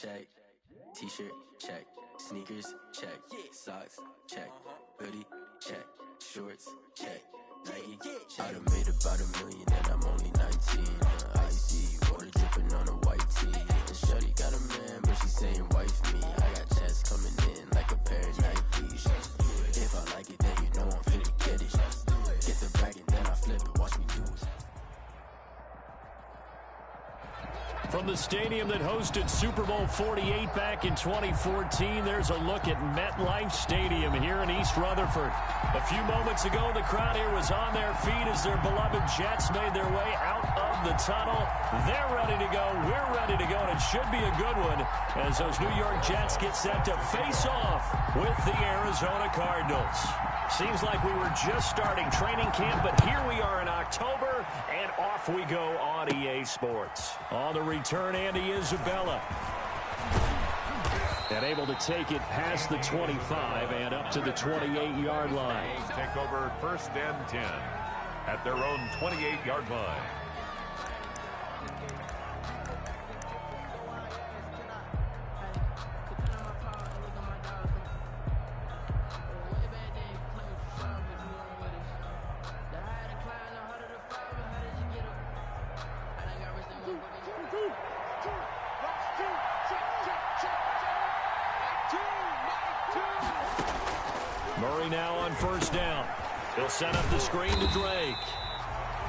check. T-shirt, check. Sneakers, check. Socks, check. Hoodie, check. Shorts, check. Nike, check. I done made about $1 million and I'm only 19. Icy, water dripping on a white tee. And shorty got a man, but she saying wife me. I got checks coming in like a pair of Nikes. If I like it, then you know I'm finna get it. Get the bag and then I flip it, watch me do it. From the stadium that hosted Super Bowl 48 back in 2014, there's a look at MetLife Stadium here in East Rutherford. A few moments ago, the crowd here was on their feet as their beloved Jets made their way out of the tunnel. They're ready to go. We're ready to go, and it should be a good one as those New York Jets get set to face off with the Arizona Cardinals. Seems like we were just starting training camp, but here we are in October, and off we go on EA Sports. On the return, Andy Isabella. And able to take it past the 25 and up to the 28-yard line. Take over 1st and 10 at their own 28-yard line. Murray now on 1st down. He'll set up the screen to Drake.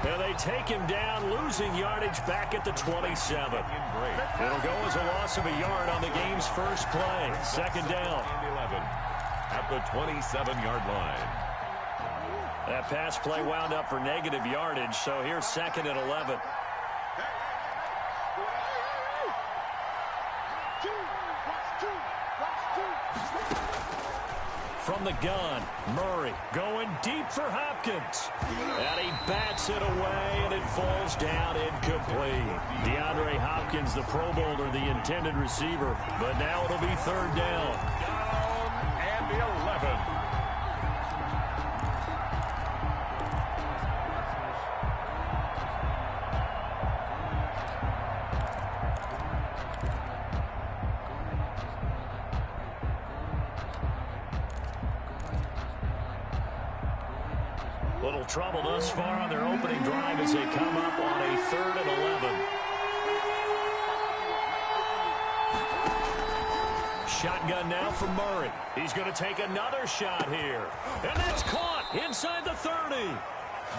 And they take him down, losing yardage back at the 27. It'll go as a loss of a yard on the game's first play. 2nd down. 11 at the 27-yard line. That pass play wound up for negative yardage, so here's 2nd and 11. From the gun, Murray going deep for Hopkins. And he bats it away, and it falls down incomplete. DeAndre Hopkins, the Pro Bowler, the intended receiver. But now it'll be 3rd down. Down and 11. Little trouble thus far on their opening drive as they come up on a 3rd and 11. Shotgun now for Murray. He's going to take another shot here. And that's caught inside the 30.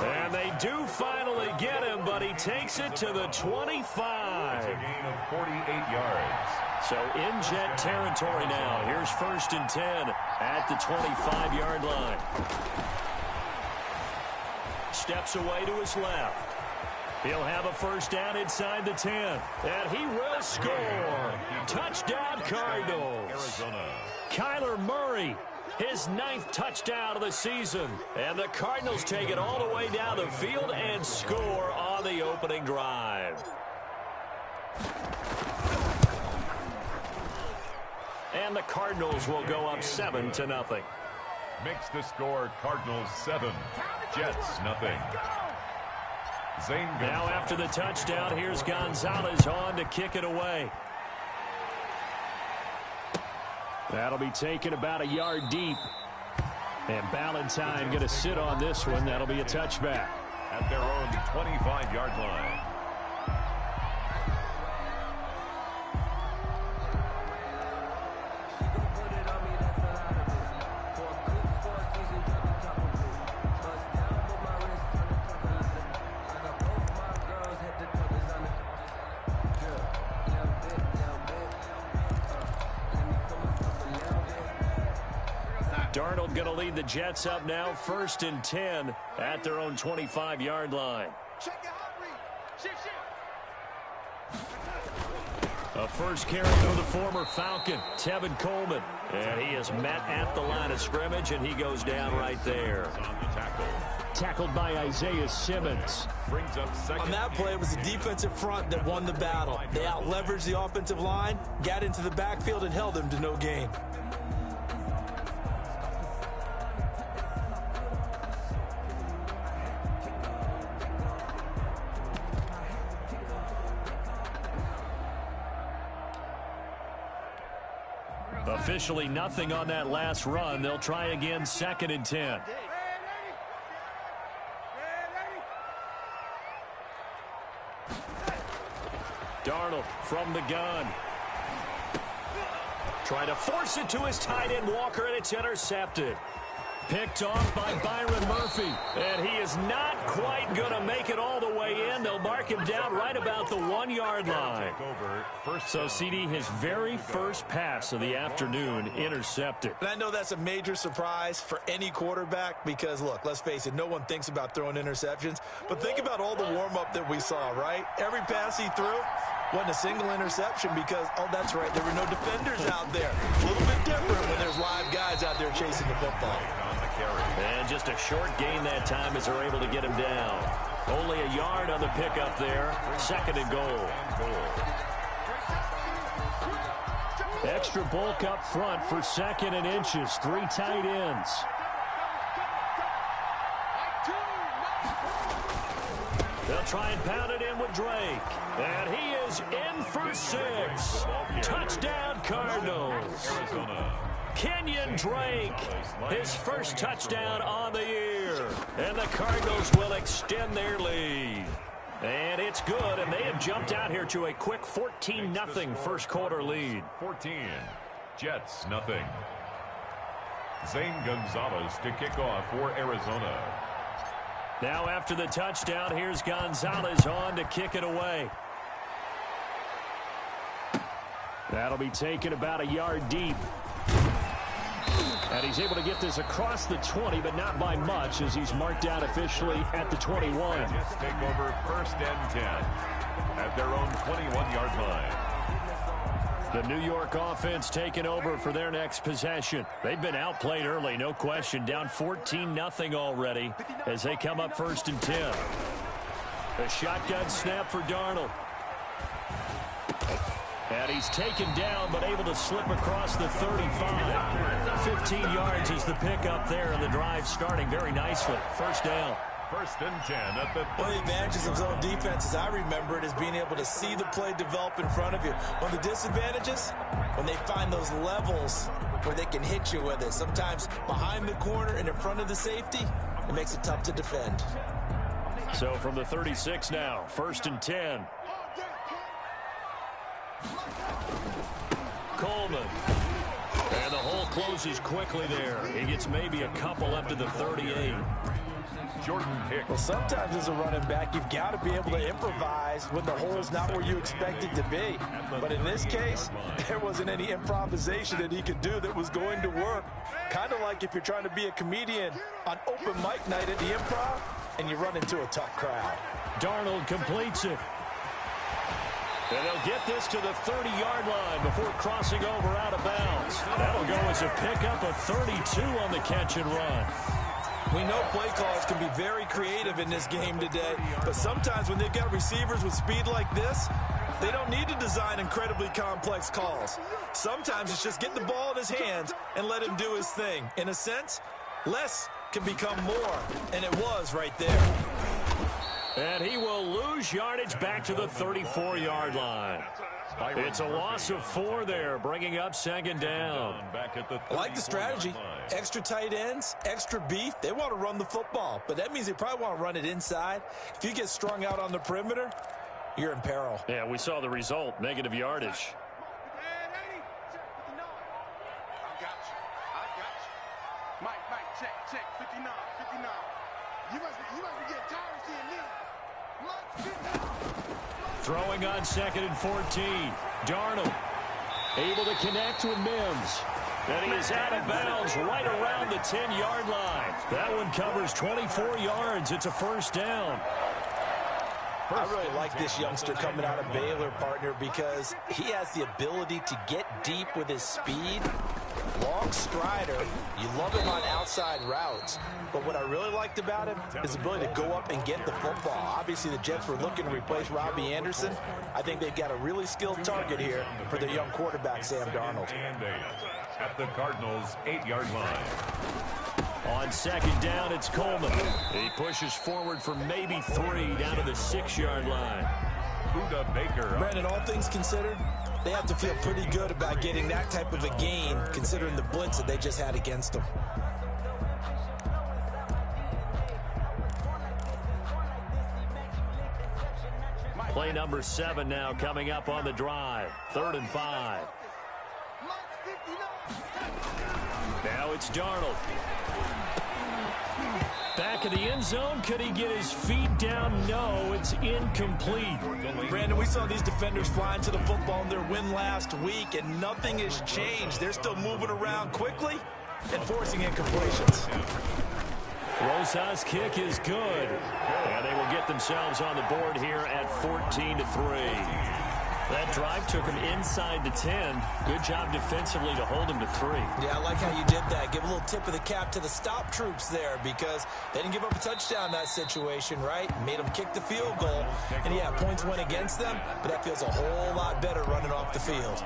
And they do finally get him, but he takes it to the 25. It's a gain of 48 yards. So in Jet territory now. Here's 1st and 10 at the 25-yard line. Steps away to his left. He'll have a 1st down inside the 10. And he will score. Touchdown, Cardinals. Arizona. Kyler Murray, his 9th touchdown of the season. And the Cardinals take it all the way down the field and score on the opening drive. And the Cardinals will go up 7-0. Makes the score Cardinals 7, Jets nothing. Now after the touchdown, here's Gonzalez on to kick it away. That'll be taken about a yard deep. And Ballantyne going to sit on this one. That'll be a touchback. At their own 25-yard line. Darnold going to lead the Jets up now, 1st and 10 at their own 25-yard line. A first carry for the former Falcon, Tevin Coleman. And he is met at the line of scrimmage, and he goes down right there. On the tackle. Tackled by Isaiah Simmons. Brings up 2nd. On that play, it was the defensive front that won the battle. They out-leveraged the offensive line, got into the backfield, and held them to no gain. Officially nothing on that last run. They'll try again 2nd and 10. Darnold from the gun. Trying to force it to his tight end, Walker, and it's intercepted. Picked off by Byron Murphy. And he is not quite going to make it all the way in. They'll mark him down right about the 1-yard line. So, CD, his very first pass of the afternoon intercepted. And I know that's a major surprise for any quarterback because, look, let's face it, no one thinks about throwing interceptions. But think about all the warm-up that we saw, right? Every pass he threw wasn't a single interception because, oh, that's right, there were no defenders out there. A little bit different when there's live guys out there chasing the football. And just a short gain that time as they're able to get him down. Only a yard on the pickup there. 2nd and goal. Extra bulk up front for 2nd and inches. 3 tight ends. They'll try and pound it in with Drake. And he is in for 6. Touchdown, Cardinals. Kenyon Drake, his first touchdown on the year. And the Cardinals will extend their lead. And it's good, and they have jumped out here to a quick 14-0 first quarter lead. 14, Jets nothing. Zane Gonzalez to kick off for Arizona. Now after the touchdown, here's Gonzalez on to kick it away. That'll be taken about a yard deep. And he's able to get this across the 20, but not by much as he's marked out officially at the 21. Jets take over 1st and 10 at their own 21-yard line. The New York offense taking over for their next possession. They've been outplayed early, no question. Down 14-0 already as they come up 1st and 10. A shotgun snap for Darnold. And he's taken down, but able to slip across the 35. 15 yards is the pickup there, and the drive starting very nicely. 1st down. 1st and 10 at the... One of the advantages of zone defense, as I remember it, is being able to see the play develop in front of you. One of the disadvantages, when they find those levels where they can hit you with it. Sometimes behind the corner and in front of the safety, it makes it tough to defend. So from the 36 now, 1st and 10. Coleman. And the hole closes quickly there. He gets maybe a couple up to the 38. Jordan Hicks. Well, sometimes as a running back, you've got to be able to improvise when the hole's not where you expect it to be. But in this case, there wasn't any improvisation that he could do that was going to work. Kind of like if you're trying to be a comedian on open mic night at the Improv and you run into a tough crowd. Darnold completes it. And they'll get this to the 30-yard line before crossing over out of bounds. That'll go as a pickup of 32 on the catch and run. We know play calls can be very creative in this game today, but sometimes when they've got receivers with speed like this, they don't need to design incredibly complex calls. Sometimes it's just get the ball in his hands and let him do his thing. In a sense, less can become more, and it was right there. And he will lose yardage back to the 34-yard line. It's a loss of 4 there, bringing up 2nd down. I like the strategy. Extra tight ends, extra beef. They want to run the football, but that means they probably want to run it inside. If you get strung out on the perimeter, you're in peril. Yeah, we saw the result, negative yardage. Check, 59. You must be getting tired of seeing me. Throwing on 2nd and 14. Darnold able to connect with Mims. And he is out of bounds right around the 10-yard line. That one covers 24 yards. It's a 1st down. I really like this youngster coming out of Baylor, partner, because he has the ability to get deep with his speed. Long strider. You love him on outside routes. But what I really liked about him is the ability to go up and get the football. Obviously, the Jets were looking to replace Robbie Anderson. I think they've got a really skilled target here for their young quarterback, Sam Darnold. At the Cardinals' 8-yard line. On 2nd down, it's Coleman. He pushes forward for maybe 3 down to the 6-yard line. Buda Baker. Brandon, all things considered, They have to feel pretty good about getting that type of a gain, considering the blitz that they just had against them. Play number 7 now coming up on the drive. 3rd and 5. Now it's Darnold. Back of the end zone. Could he get his feet down? No, it's incomplete. Brandon, we saw these defenders flying to the football in their win last week, and nothing has changed. They're still moving around quickly and forcing incompletions. Rosa's kick is good. And they will get themselves on the board here at 14-3. That drive took him inside the 10. Good job defensively to hold him to 3. Yeah, I like how you did that. Give a little tip of the cap to the stop troops there, because they didn't give up a touchdown in that situation, right? Made them kick the field goal. And yeah, points went against them, but that feels a whole lot better running off the field.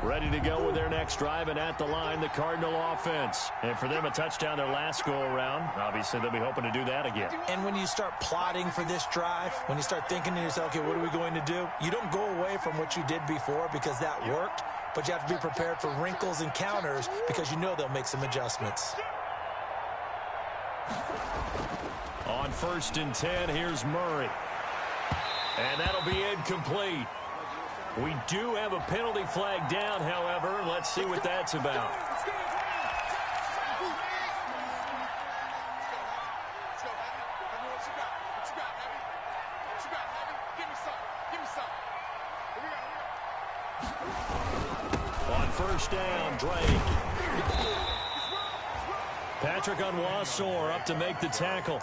Ready to go with their next drive, and at the line, the Cardinal offense. And for them, a touchdown their last go-around. Obviously, they'll be hoping to do that again. And when you start plotting for this drive, when you start thinking to yourself, okay, what are we going to do? You don't go away from what you did before because that worked, but you have to be prepared for wrinkles and counters because you know they'll make some adjustments. On 1st and 10, here's Murray. And that'll be incomplete. We do have a penalty flag down, however. Let's see what that's about. On 1st down, Drake. Patrick Onwuasor up to make the tackle.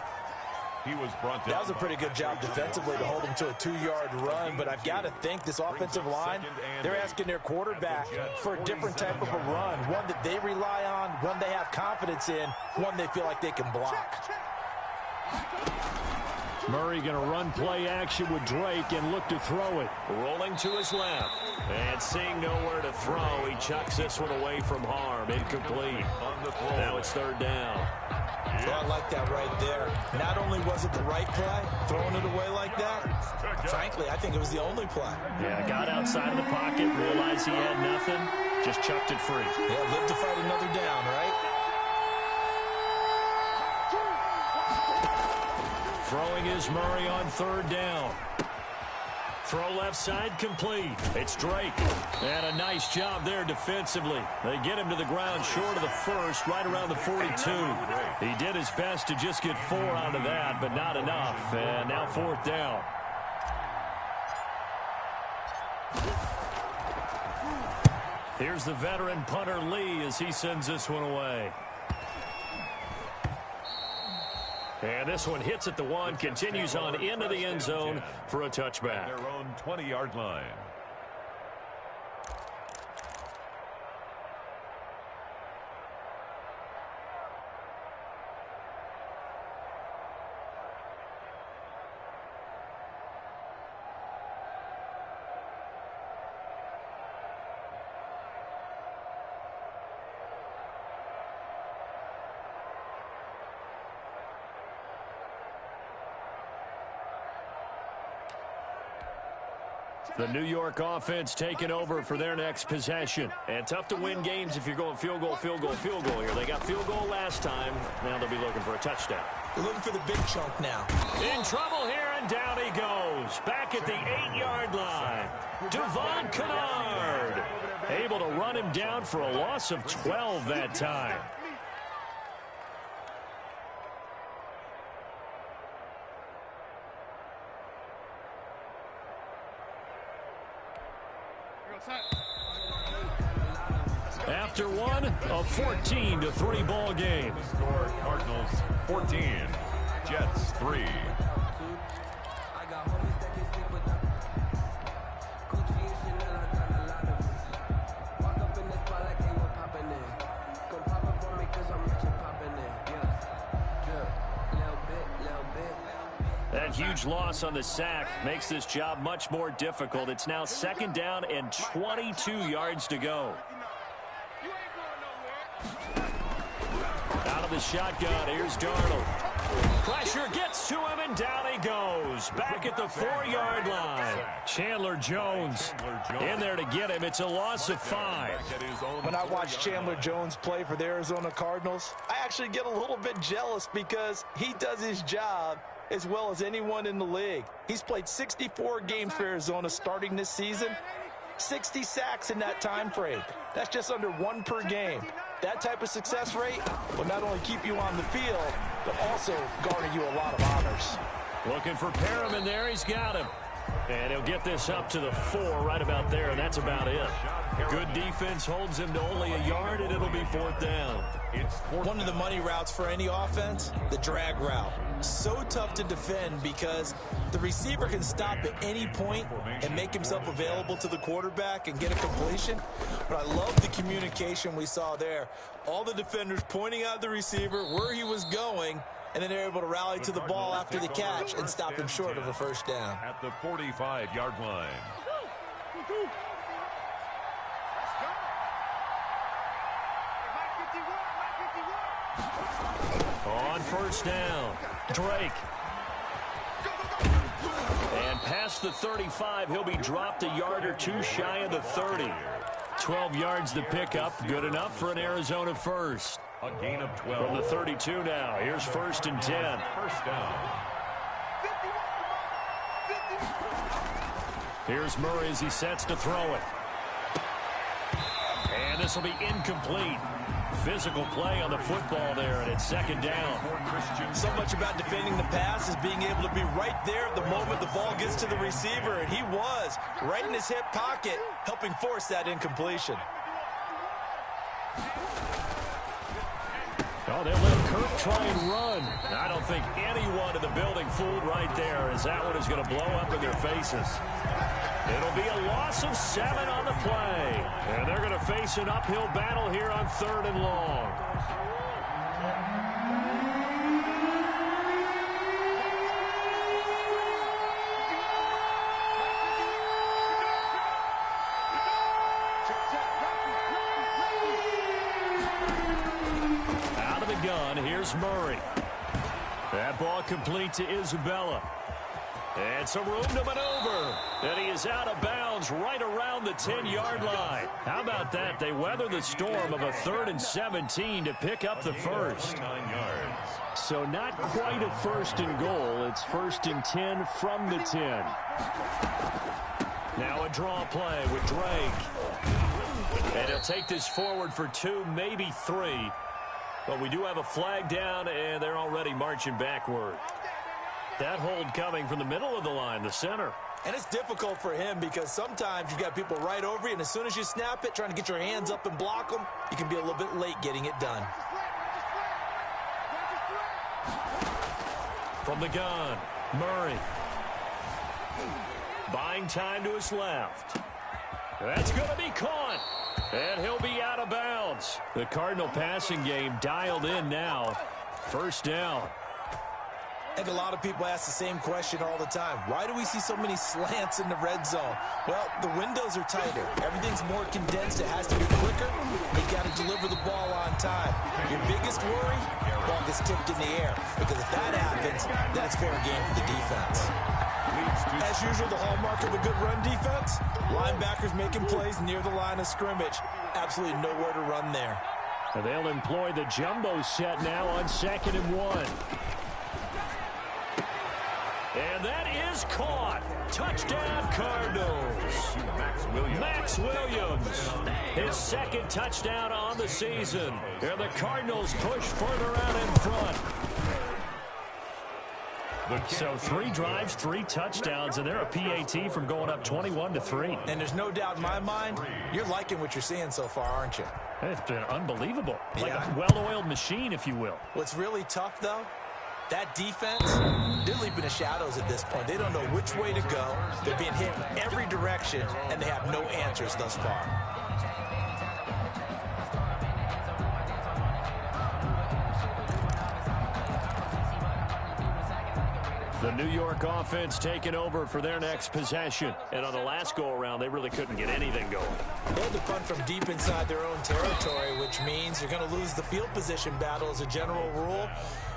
He was brought down. That was a pretty good job defensively to hold him to a 2-yard run, but I've got to think this offensive line, they're asking their quarterback for a different type of a run, one that they rely on, one they have confidence in, one they feel like they can block. Murray going to run play action with Drake and look to throw it. Rolling to his left. And seeing nowhere to throw, he chucks this one away from harm. Incomplete. Now it's 3rd down. Well, I like that right there. Not only was it the right play, throwing it away like that, frankly, I think it was the only play. Yeah, got outside of the pocket, realized he had nothing, just chucked it free. Yeah, live to fight another down, right? Throwing is Murray on 3rd down. Throw left side complete. It's Drake. And a nice job there defensively. They get him to the ground short of the 1st, right around the 42. He did his best to just get 4 out of that, but not enough. And now 4th down. Here's the veteran punter Lee as he sends this one away. And this one hits at the 1, continues on into the end zone for a touchback. Their own 20-yard line. The New York offense taking over for their next possession. And tough to win games if you're going field goal, field goal, field goal here. They got field goal last time. Now they'll be looking for a touchdown. They're looking for the big chunk now. In trouble here, and down he goes. Back at the 8-yard line. Devon Kennard able to run him down for a loss of 12 that time. After one, a 14-3 ball game. Score Cardinals 14, Jets 3. That huge loss on the sack makes this job much more difficult. It's now 2nd down and 22 yards to go. the shotgun. Here's Darnold. Pressure gets to him, and down he goes. Back at the 4-yard line. Chandler Jones in there to get him. It's a loss of 5. When I watch Chandler Jones play for the Arizona Cardinals, I actually get a little bit jealous because he does his job as well as anyone in the league. He's played 64 games for Arizona starting this season, 60 sacks in that time frame. That's just under 1 per game. That type of success rate will not only keep you on the field, but also garner you a lot of honors. Looking for Perriman there. He's got him. And he'll get this up to the 4 right about there, and that's about it. Good defense holds him to only a yard, and it'll be 4th down. One of the money routes for any offense, the drag route. So tough to defend because the receiver can stop at any point and make himself available to the quarterback and get a completion. But I love the communication we saw there. All the defenders pointing out the receiver, where he was going, and then they're able to rally to the ball after the catch and stop him short of a first down. At the 45-yard line. On first down, Drake. And past the 35, he'll be dropped a yard or 2 shy of the 30. 12 yards to pick up, good enough for an Arizona first. A gain of 12. From the 32 now, here's 1st and 10. First down. Here's Murray as he sets to throw it. And this will be incomplete. Physical play on the football there, and it's 2nd down. So much about defending the pass is being able to be right there at the moment the ball gets to the receiver, and he was right in his hip pocket, helping force that incompletion. Oh, they'll let Kirk try and run. I don't think anyone in the building fooled right there, as that one is going to blow up in their faces. It'll be a loss of 7 on the play. And they're going to face an uphill battle here on 3rd and long. Out of the gun, here's Murray. That ball complete to Isabella. And some room to maneuver. And he is out of bounds right around the 10-yard line. How about that? They weather the storm of a 3rd and 17 to pick up the first. 9 yards. So not quite a 1st and goal. It's 1st and 10 from the 10. Now a draw play with Drake. And he'll take this forward for 2, maybe 3. But we do have a flag down, and they're already marching backward. That hold coming from the middle of the line, the center. And it's difficult for him because sometimes you've got people right over you, and as soon as you snap it, trying to get your hands up and block them, you can be a little bit late getting it done. From the gun, Murray. Buying time to his left. That's going to be caught. And he'll be out of bounds. The Cardinal passing game dialed in now. 1st down. I think a lot of people ask the same question all the time. Why do we see so many slants in the red zone? Well, the windows are tighter. Everything's more condensed. It has to be quicker. You got to deliver the ball on time. Your biggest worry, ball gets tipped in the air. Because if that happens, then it's fair game for the defense. As usual, the hallmark of a good run defense, linebackers making plays near the line of scrimmage. Absolutely nowhere to run there. And they'll employ the jumbo set now on 2nd and 1. And that is caught. Touchdown, Cardinals. Max Williams. His 2nd touchdown on the season. And the Cardinals push further out in front. So 3 drives, 3 touchdowns, and they're a PAT from going up 21-3. And there's no doubt in my mind, you're liking what you're seeing so far, aren't you? It's been unbelievable. Like a well-oiled machine, if you will. What's really tough, though, that defense, they're leaping the shadows at this point. They don't know which way to go. They're being hit in every direction, and they have no answers thus far. The New York offense taking over for their next possession. And on the last go-around, they really couldn't get anything going. They had to punt from deep inside their own territory, which means you're going to lose the field position battle as a general rule.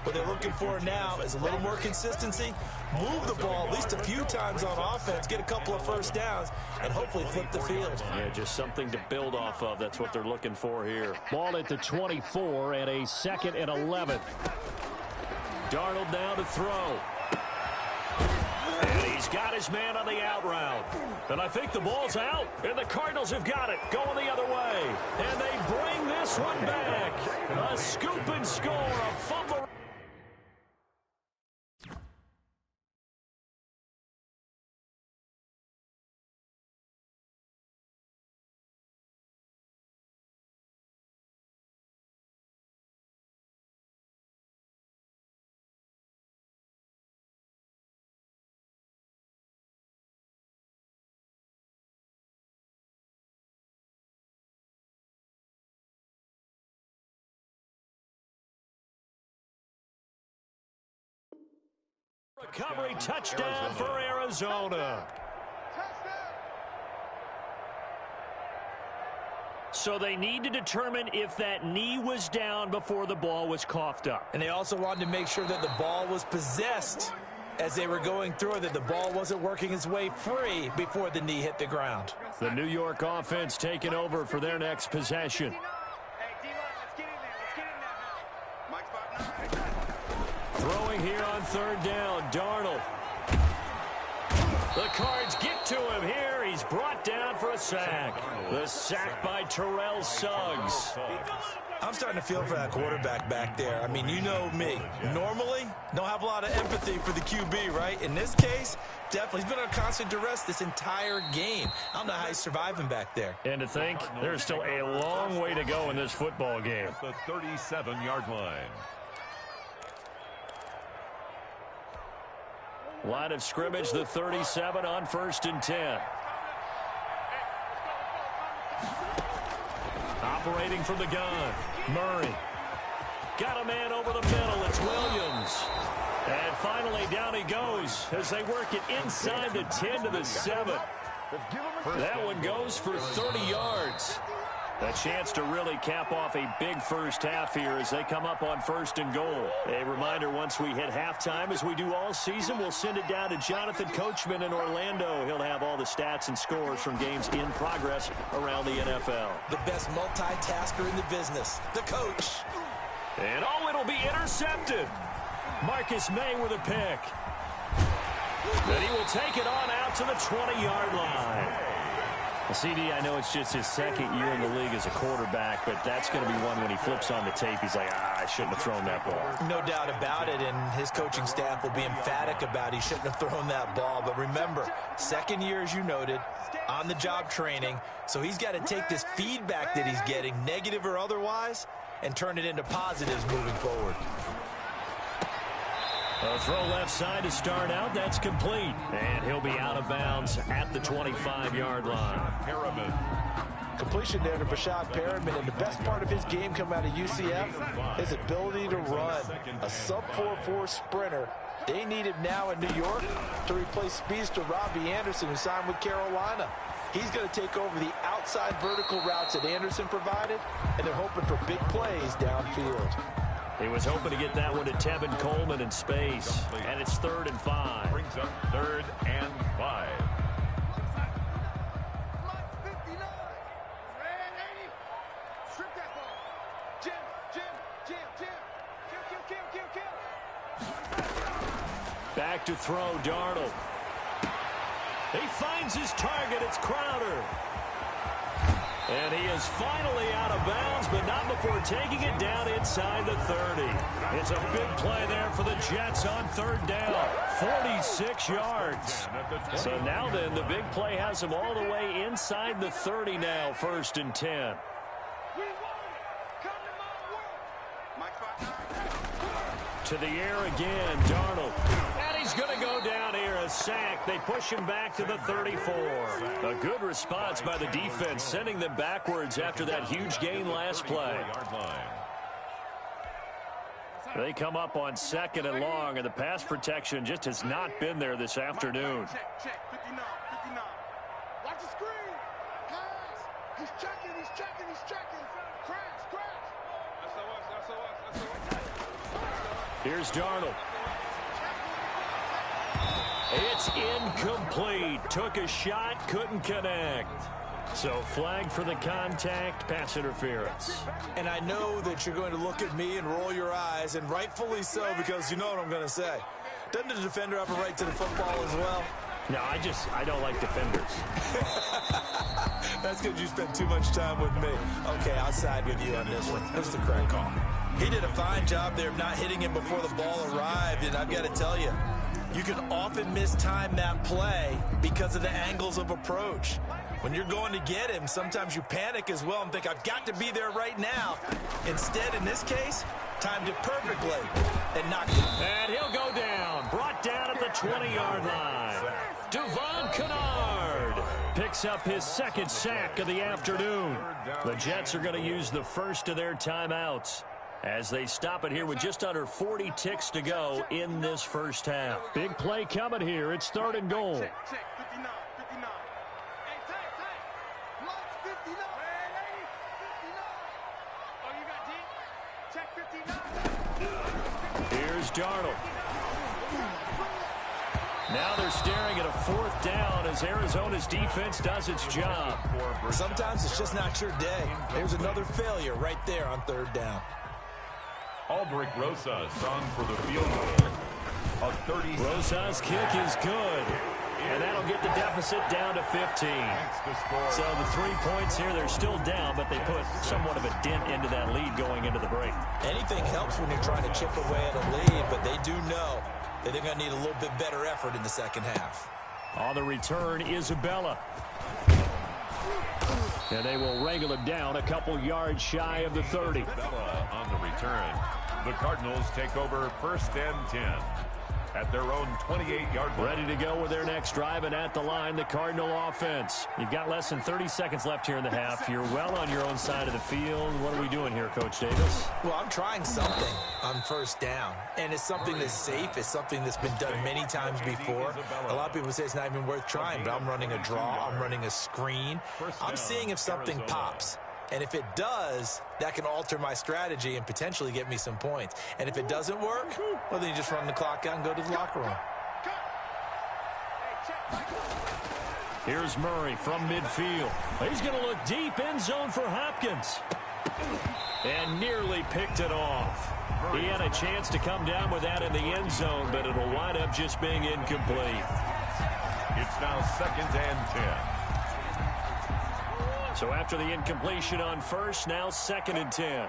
What they're looking for now is a little more consistency, move the ball at least a few times on offense, get a couple of first downs, and hopefully flip the field. Yeah, just something to build off of. That's what they're looking for here. Ball at the 24 and a 2nd and 11. Darnold now to throw. And he's got his man on the out route. And I think the ball's out. And the Cardinals have got it. Going the other way. And they bring this one back. A scoop and score. A fumble. Recovery touchdown for Arizona. So they need to determine if that knee was down before the ball was coughed up. And they also wanted to make sure that the ball was possessed as they were going through it, that the ball wasn't working its way free before the knee hit the ground. The New York offense taking over for their next possession. Throwing here on 3rd down, Darnold. The Cards get to him here. He's brought down for a sack. The sack by Terrell Suggs. I'm starting to feel for that quarterback back there. I mean, you know me. Normally, don't have a lot of empathy for the QB, right? In this case, definitely. He's been on constant duress this entire game. I don't know how he's surviving back there. And to think, there's still a long way to go in this football game. At the 37-yard line. Line of scrimmage, the 37 on 1st and 10. Operating from the gun, Murray. Got a man over the middle, it's Williams. And finally down he goes as they work it inside the 10 to the 7. That one goes for 30 yards. A chance to really cap off a big first half here as they come up on 1st and goal. A reminder, once we hit halftime, as we do all season, we'll send it down to Jonathan Coachman in Orlando. He'll have all the stats and scores from games in progress around the NFL. The best multitasker in the business, the coach. And oh, it'll be intercepted. Marcus May with a pick. And he will take it on out to the 20-yard line. Well, CD, I know it's just his 2nd year in the league as a quarterback, but that's going to be one when he flips on the tape. He's like, I shouldn't have thrown that ball. No doubt about it, and his coaching staff will be emphatic about he shouldn't have thrown that ball. But remember, 2nd year, as you noted, on-the-job training, so he's got to take this feedback that he's getting, negative or otherwise, and turn it into positives moving forward. A throw left side to start out. That's complete. And he'll be out of bounds at the 25-yard line. Perriman. Completion there to Brashad Perriman, and the best part of his game coming out of UCF, his ability to run. A sub-4.4 sprinter. They need him now in New York to replace speedster Robbie Anderson, who signed with Carolina. He's going to take over the outside vertical routes that Anderson provided, and they're hoping for big plays downfield. He was hoping to get that one to Tevin Coleman in space. And it's 3rd and 5. Brings up 3rd and 5. Back to throw, Darnold. He finds his target. It's Crowder. And he is finally out of bounds, but not before taking it down inside the 30. It's a big play there for the Jets on 3rd down. 46 yards. So now then, the big play has him all the way inside the 30 now, 1st and 10. To the air again, Darnold. And he's going to go down here, a sack. They push him back to the 34. A good response by the defense, sending them backwards after that huge gain last play. They come up on 2nd and long, and the pass protection just has not been there this afternoon. Check, 59. Watch the screen. Pass. He's checking. Crash. That's us. Here's Darnold. It's incomplete. Took a shot, couldn't connect. So flag for the contact, pass interference. And I know that you're going to look at me and roll your eyes, and rightfully so, because you know what I'm going to say. Doesn't the defender have a right to the football as well? No, I don't like defenders. That's because you spent too much time with me. Okay, I'll side with you on this one. That's the correct call. He did a fine job there of not hitting him before the ball arrived, and I've got to tell you, you can often mistime that play because of the angles of approach. When you're going to get him, sometimes you panic as well and think, I've got to be there right now. Instead, in this case, timed it perfectly and knocked it. And he'll go down. Brought down at the 20-yard line. Devon Kennard picks up his 2nd sack of the afternoon. The Jets are going to use the first of their timeouts as they stop it here with just under 40 ticks to go in this first half. Big play coming here. It's 3rd and goal. Check, 59. Hey, take. Watch 59. Oh, you got D? Check 59. Here's Darnold. Now they're staring at a 4th down as Arizona's defense does its job. Sometimes it's just not your day. There's another failure right there on 3rd down. Aldrich Rosas on for the field goal. A 30. Rosas' kick is good. And that'll get the deficit down to 15. So the 3 points here, they're still down, but they put somewhat of a dent into that lead going into the break. Anything helps when you're trying to chip away at a lead, but they do know that they're going to need a little bit better effort in the second half. On the return, Isabella. And they will wrangle him down a couple yards shy of the 30. Isabella on the return. The Cardinals take over 1st and 10 at their own 28-yard line. Ready to go with their next drive, and at the line, the Cardinal offense. You've got less than 30 seconds left here in the half. You're well on your own side of the field. What are we doing here, Coach Davis? Well, I'm trying something on 1st down, and it's something that's safe. It's something that's been done many times before. A lot of people say it's not even worth trying, but I'm running a draw. I'm running a screen. I'm seeing if something pops. And if it does, that can alter my strategy and potentially get me some points. And if it doesn't work, well, then you just run the clock out and go to the locker room. Here's Murray from midfield. He's going to look deep, end zone for Hopkins. And nearly picked it off. He had a chance to come down with that in the end zone, but it'll wind up just being incomplete. It's now 2nd and 10. So after the incompletion on 1st, now 2nd and 10.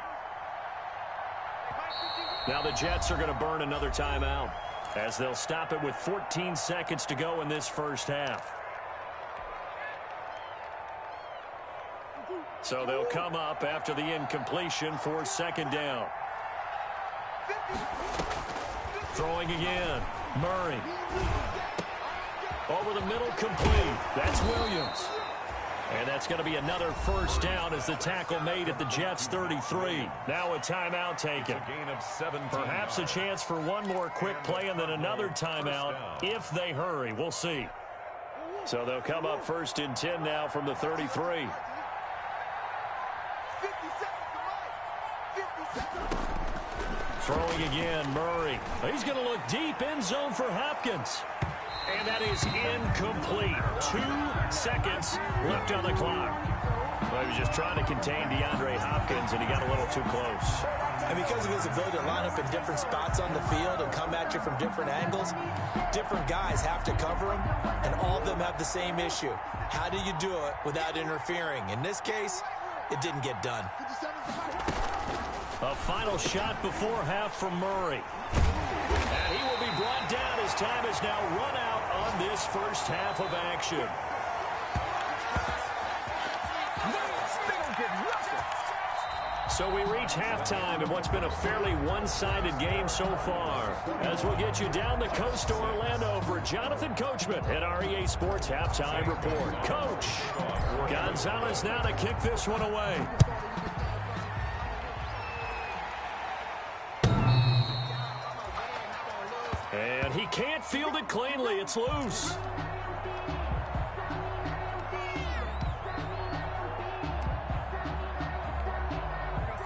Now the Jets are going to burn another timeout as they'll stop it with 14 seconds to go in this first half. So they'll come up after the incompletion for 2nd down. Throwing again. Murray. Over the middle, complete. That's Williams. And that's going to be another 1st down as the tackle made at the Jets' 33. Now a timeout taken. A gain of 17. Perhaps a chance for one more quick play and then another timeout if they hurry. We'll see. So they'll come up 1st and 10 now from the 33. Throwing again, Murray. He's going to look deep, end zone for Hopkins. And that is incomplete. 2 seconds left on the clock. Well, he was just trying to contain DeAndre Hopkins, and he got a little too close. And because of his ability to line up in different spots on the field and come at you from different angles, different guys have to cover him, and all of them have the same issue. How do you do it without interfering? In this case, it didn't get done. A final shot before half from Murray. And he will be brought down as time has now run out on this first half of action. So we reach halftime in what's been a fairly one-sided game so far. As we'll get you down the coast to Orlando for Jonathan Coachman at our EA Sports Halftime Report. Coach, Gonzalez now to kick this one away. And he can't field it cleanly. It's loose.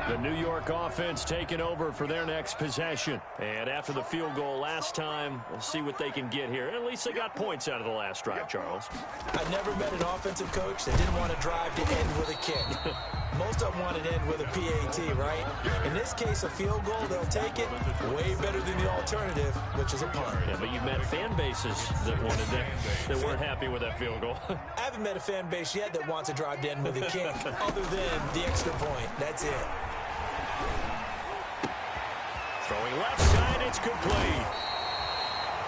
The New York offense taking over for their next possession. And after the field goal last time, we'll see what they can get here. At least they got points out of the last drive, Charles. I never met an offensive coach that didn't want to drive to end with a kick. Most of them want to end with a PAT, right? In this case, a field goal, they'll take it. Way better than the alternative, which is a punt. Yeah, but you've met fan bases that wanted that weren't happy with that field goal. I haven't met a fan base yet that wants to drive to end with a kick, other than the extra point. That's it. Throwing left side, it's complete.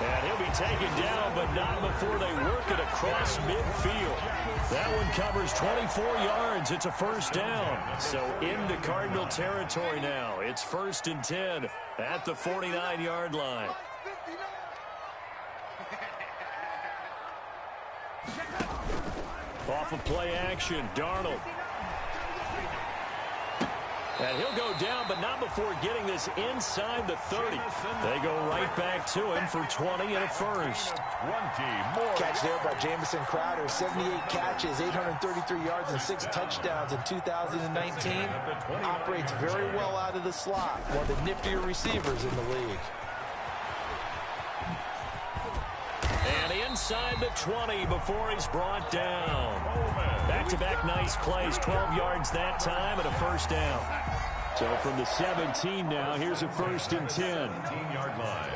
And he'll be taken down, but not before they work it across midfield. That one covers 24 yards. It's a first down. So into Cardinal territory now. It's 1st and 10 at the 49-yard line. Off of play action, Darnold. And he'll go down, but not before getting this inside the 30. They go right back to him for 20 and a first. 20 more. Catch there by Jamison Crowder. 78 catches, 833 yards, and 6 touchdowns in 2019. Operates very well out of the slot. One of the niftier receivers in the league. And inside the 20 before he's brought down. Back-to-back nice plays, 12 yards that time and a first down. So from the 17 now, here's a 1st and 10. 15-yard line.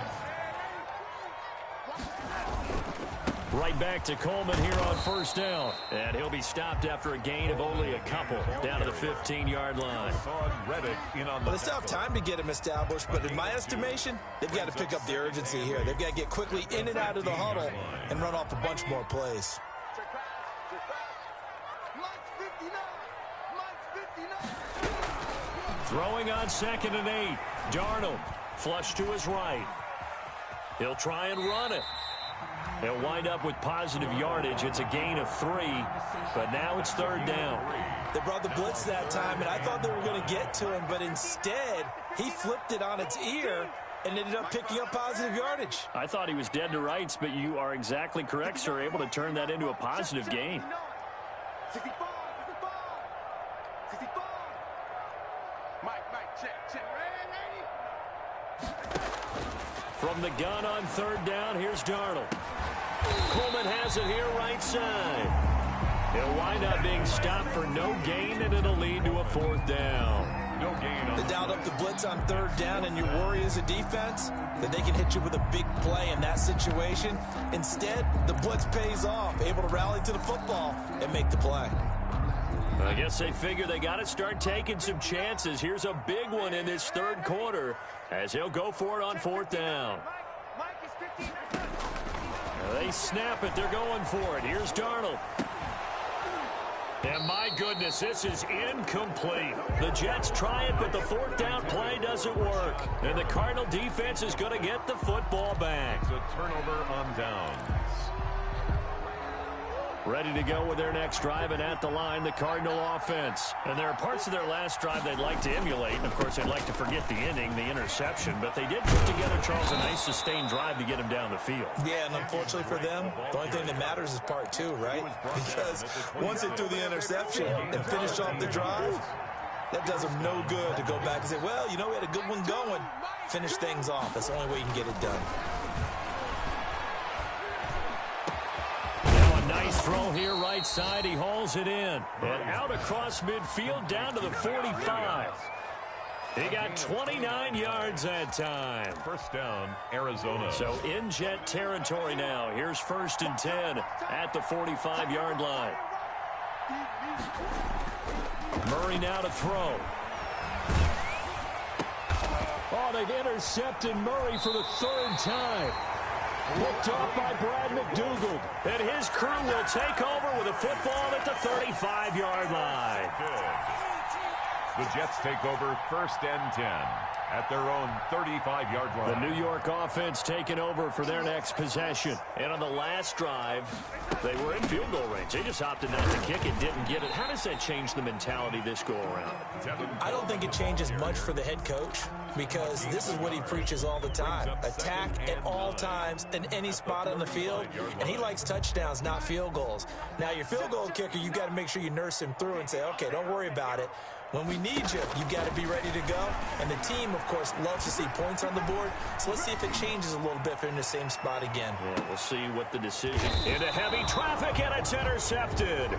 Right back to Coleman here on first down. And he'll be stopped after a gain of only a couple down to the 15-yard line. Well, they still have time to get him established, but in my estimation, they've got to pick up the urgency here. They've got to get quickly in and out of the huddle and run off a bunch more plays. Throwing on 2nd and 8. Darnold, flush to his right. He'll try and run it. He'll wind up with positive yardage. It's a gain of 3, but now it's 3rd down. They brought the blitz that time, and I thought they were going to get to him, but instead, he flipped it on its ear and ended up picking up positive yardage. I thought he was dead to rights, but you are exactly correct, sir, able to turn that into a positive gain. From the gun on 3rd down, here's Darnold. Coleman has it here right side. He'll wind up being stopped for no gain, and it'll lead to a 4th down. No gain. They dialed up the blitz on 3rd down, and your worry as a defense that they can hit you with a big play in that situation. Instead, the blitz pays off, able to rally to the football and make the play. I guess they figure they got to start taking some chances. Here's a big one in this 3rd quarter as he'll go for it on 4th down. They snap it. They're going for it. Here's Darnold. And my goodness, this is incomplete. The Jets try it, but the 4th down play doesn't work. And the Cardinal defense is going to get the football back. It's a turnover on downs. Ready to go with their next drive, and at the line, the Cardinal offense. And there are parts of their last drive they'd like to emulate. And, of course, they'd like to forget the ending, the interception. But they did put together, Charles, a nice sustained drive to get him down the field. Yeah, and unfortunately for them, the only thing that matters is part 2, right? Because once they threw the interception and finished off the drive, that does them no good to go back and say, well, you know, we had a good one going. Finish things off. That's the only way you can get it done. Nice throw here right side. He hauls it in. And out across midfield down to the 45. He got 29 yards that time. First down, Arizona. So in Jet territory now. Here's 1st and 10 at the 45-yard line. Murray now to throw. Oh, they've intercepted Murray for the 3rd time. Picked off by Brad McDougald. And his crew will take over with a football at the 35-yard line. Good. The Jets take over 1st and 10. at their own 35-yard line. The New York offense taking over for their next possession. And on the last drive, they were in field goal range. They just opted not to kick it, didn't get it. How does that change the mentality this go-around? I don't think it changes much for the head coach because this is what he preaches all the time. Attack at all times in any spot on the field, and he likes touchdowns, not field goals. Now, your field goal kicker, you got to make sure you nurse him through and say, okay, don't worry about it. When we need you, you got to be ready to go. And the team, of course, loves to see points on the board. So let's see if it changes a little bit if they're in the same spot again. Yeah, we'll see what the decision. Into heavy traffic, and it's intercepted.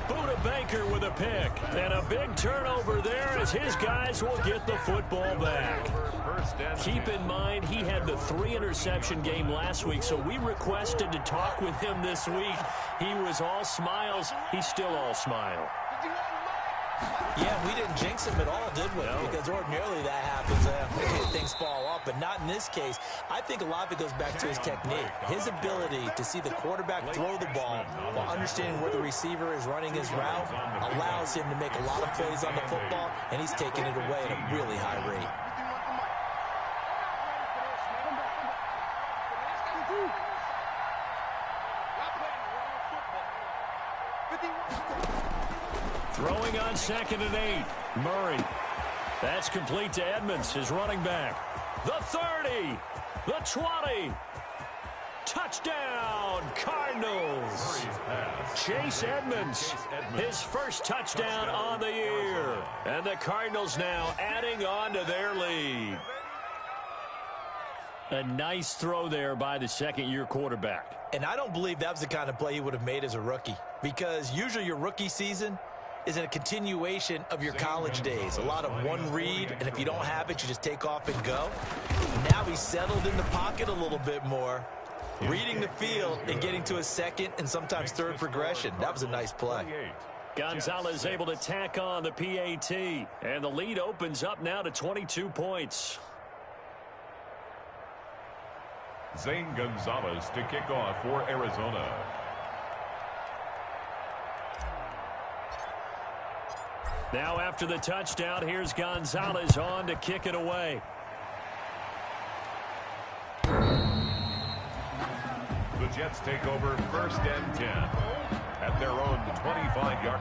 Buda Baker with a pick. And a big turnover there as his guys will get the football back. Keep in mind, he had the 3-interception game last week, so we requested to talk with him this week. He was all smiles. He's still all smile. Yeah, we didn't jinx him at all, did we? No. Because ordinarily that happens. Things fall off, but not in this case. I think a lot of it goes back to his technique. His ability to see the quarterback throw the ball while understanding where the receiver is running his route allows him to make a lot of plays on the football, and he's taking it away at a really high rate. Throwing on 2nd and 8. Murray. That's complete to Edmonds, his running back. The 30. The 20. Touchdown, Cardinals. Chase Edmonds, his first touchdown on the year. And the Cardinals now adding on to their lead. A nice throw there by the second-year quarterback. And I don't believe that was the kind of play he would have made as a rookie, because usually your rookie season is a continuation of your college days. A lot of one read, and if you don't have it, you just take off and go. Now he's settled in the pocket a little bit more, reading the field and getting to a second and sometimes third progression. That was a nice play. Gonzalez able to tack on the PAT, and the lead opens up now to 22 points. Zane Gonzalez to kick off for Arizona. Now after the touchdown, here's Gonzalez on to kick it away. The Jets take over 1st and 10 at their own 25-yard.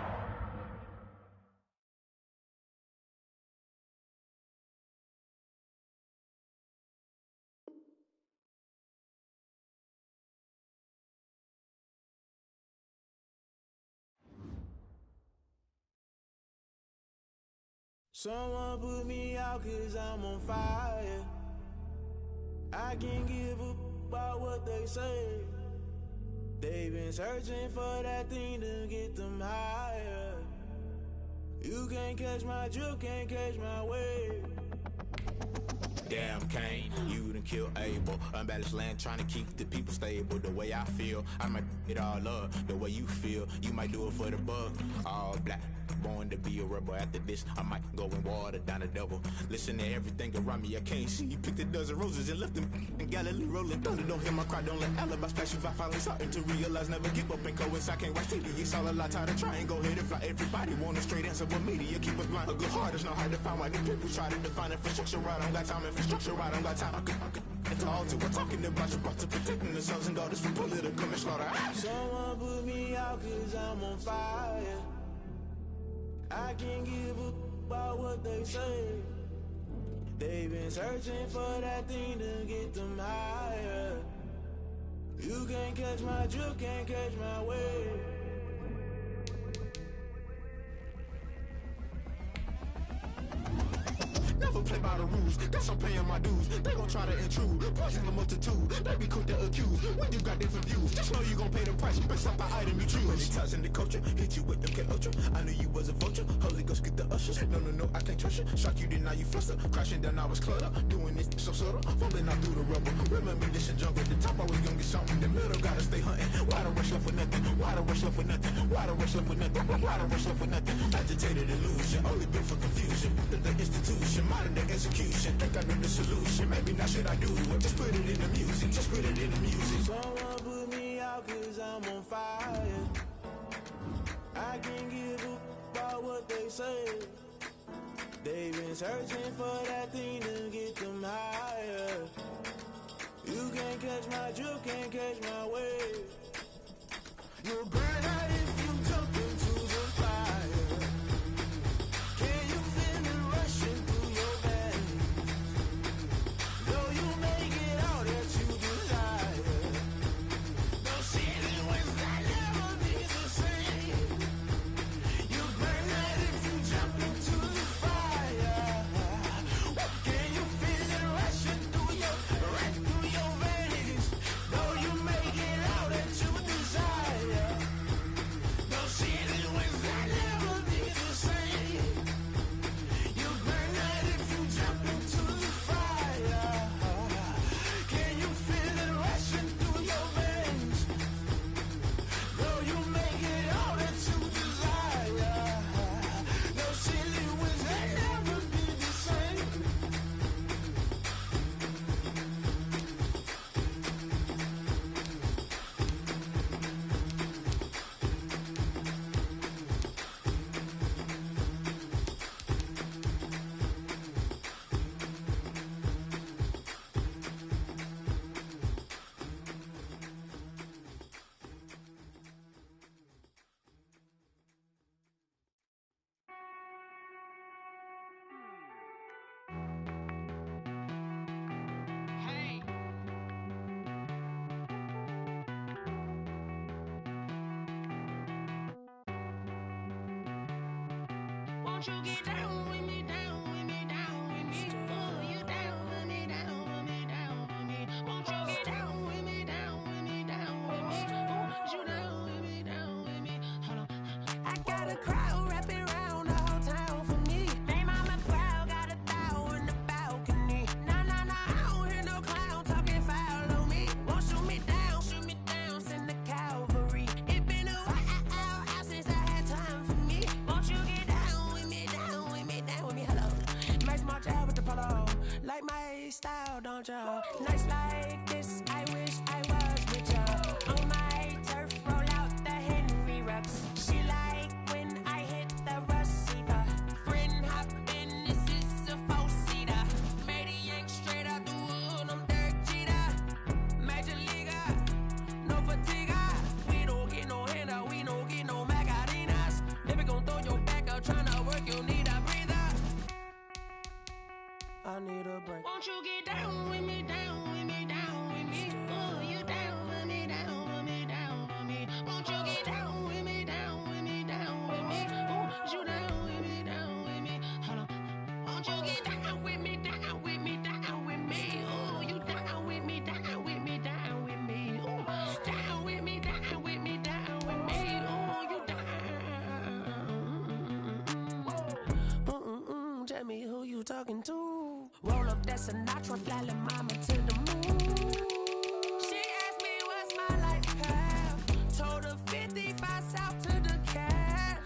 Someone put me out 'cause I'm on fire. I can't give up about what they say. They've been searching for that thing to get them higher. You can't catch my drift, can't catch my wave. Damn, Kane, you done killed Abel. Unbalanced land, trying to keep the people stable. The way I feel, I might it all up. The way you feel, you might do it for the buck. All black, born to be a rebel. After this, I might go and water down the devil. Listen to everything around me, I can't see. Picked a dozen roses and left them in Galilee rolling thunder. Don't hear my cry, don't let alibi splash. If I finally starting to realize, never give up and coincide. Can't watch TV, it's all a lot. Tired of trying, go ahead and fly. Everybody want a straight answer, but media keep us blind. A good heart is not hard to find. Why these people try to define infrastructure right? I don't got time, infrastructure right, I don't got time. I could it's all to we're talking about you brought to protecting the sons and daughters from political and slaughter. Someone put me out 'cause I'm on fire. I can't give up about what they say. They've been searching for that thing to get them higher. You can't catch my drift, can't catch my wave. Never play by the rules, guess I'm paying my dues. They gon' try to intrude, poison the multitude. They be quick to accuse, when you got different views. Just know you gon' pay the price, based off the item you choose. Many times in the culture, hit you with the K-Ultra. I knew you was a vulture, Holy Ghost get the ushers. No, I can't trust you. Shock you, then now you fluster. Crashing down, I was cluttered. Doing this so subtle, falling out through the rubble. Remember this and jump at the top, I was gonna get something. The middle gotta stay hunting. Why the rush left for nothing? Why the rush left for nothing? Why the rush left for nothing? Why the rush left for nothing? Agitated illusion, only been for confusion. The institution, modern day execution. Think I know the solution. Maybe now should I do it? Just put it in the music. Just put it in the music. Someone put me out 'cause I'm on fire. I can't give up about what they say. They've been searching for that thing to get them higher. You can't catch my drift, can't catch my wave. You'll burn out if you jump into the fire. Can you feel it rushing through your veins? Though you make it all that you desire. No ceiling was that never be the same. You burn out if you jump into the fire. Can you feel it rushing through your veins? Though you make it all that you desire. No ceiling was that never be the same. You burn out if you jump into the fire. Can you feel it rushing through your veins? Though you make it all that you desire. No ceiling was that never be the same. Won't you get down with me, down with me, down with me? Oh, you down with me, down with me, down with me. Won't you get down with me, down with me, down with me? Oh, you down with me, down with me? Hold on. I got a crowd wrapping around the whole town for me. Name on my crowd, got a thou in the balcony. Nah, I don't hear no clown talking foul on me. Won't shoot me down, send the cavalry. It been a while since I had time for me. Won't you get down with me, down with me, down with me? Hello. Nice march out with the polo. Like my style, don't y'all? Nights like this, I wish I was with y'all. On my turf, roll out the Henry Rux. She like when I hit the receiver. Friend hop in, this is a four-seater. Made a yank straight out the wood, I'm Derek Jeter. Major leaguer, no fatigue. We don't get no handout, we don't get no Macarinas. If you gon' throw your back out tryna work, you need a breather. I need a break. Won't you get down with me, down with me, down with me? Oh, you down with me, down with me, down with me? Won't you get down with me, down with me, down with me? Oh, you down with me, down with me? Hold on. Won't you get down with me, down with me, down with me? Oh, you down with me, down with me, down with me? Oh, down with me, down with me, down with me? Oh, you down. Tell me who you talking to. Roll up that Sinatra, fly la mama to the moon. She asked me what's my life path. Told her 55 south to the cat.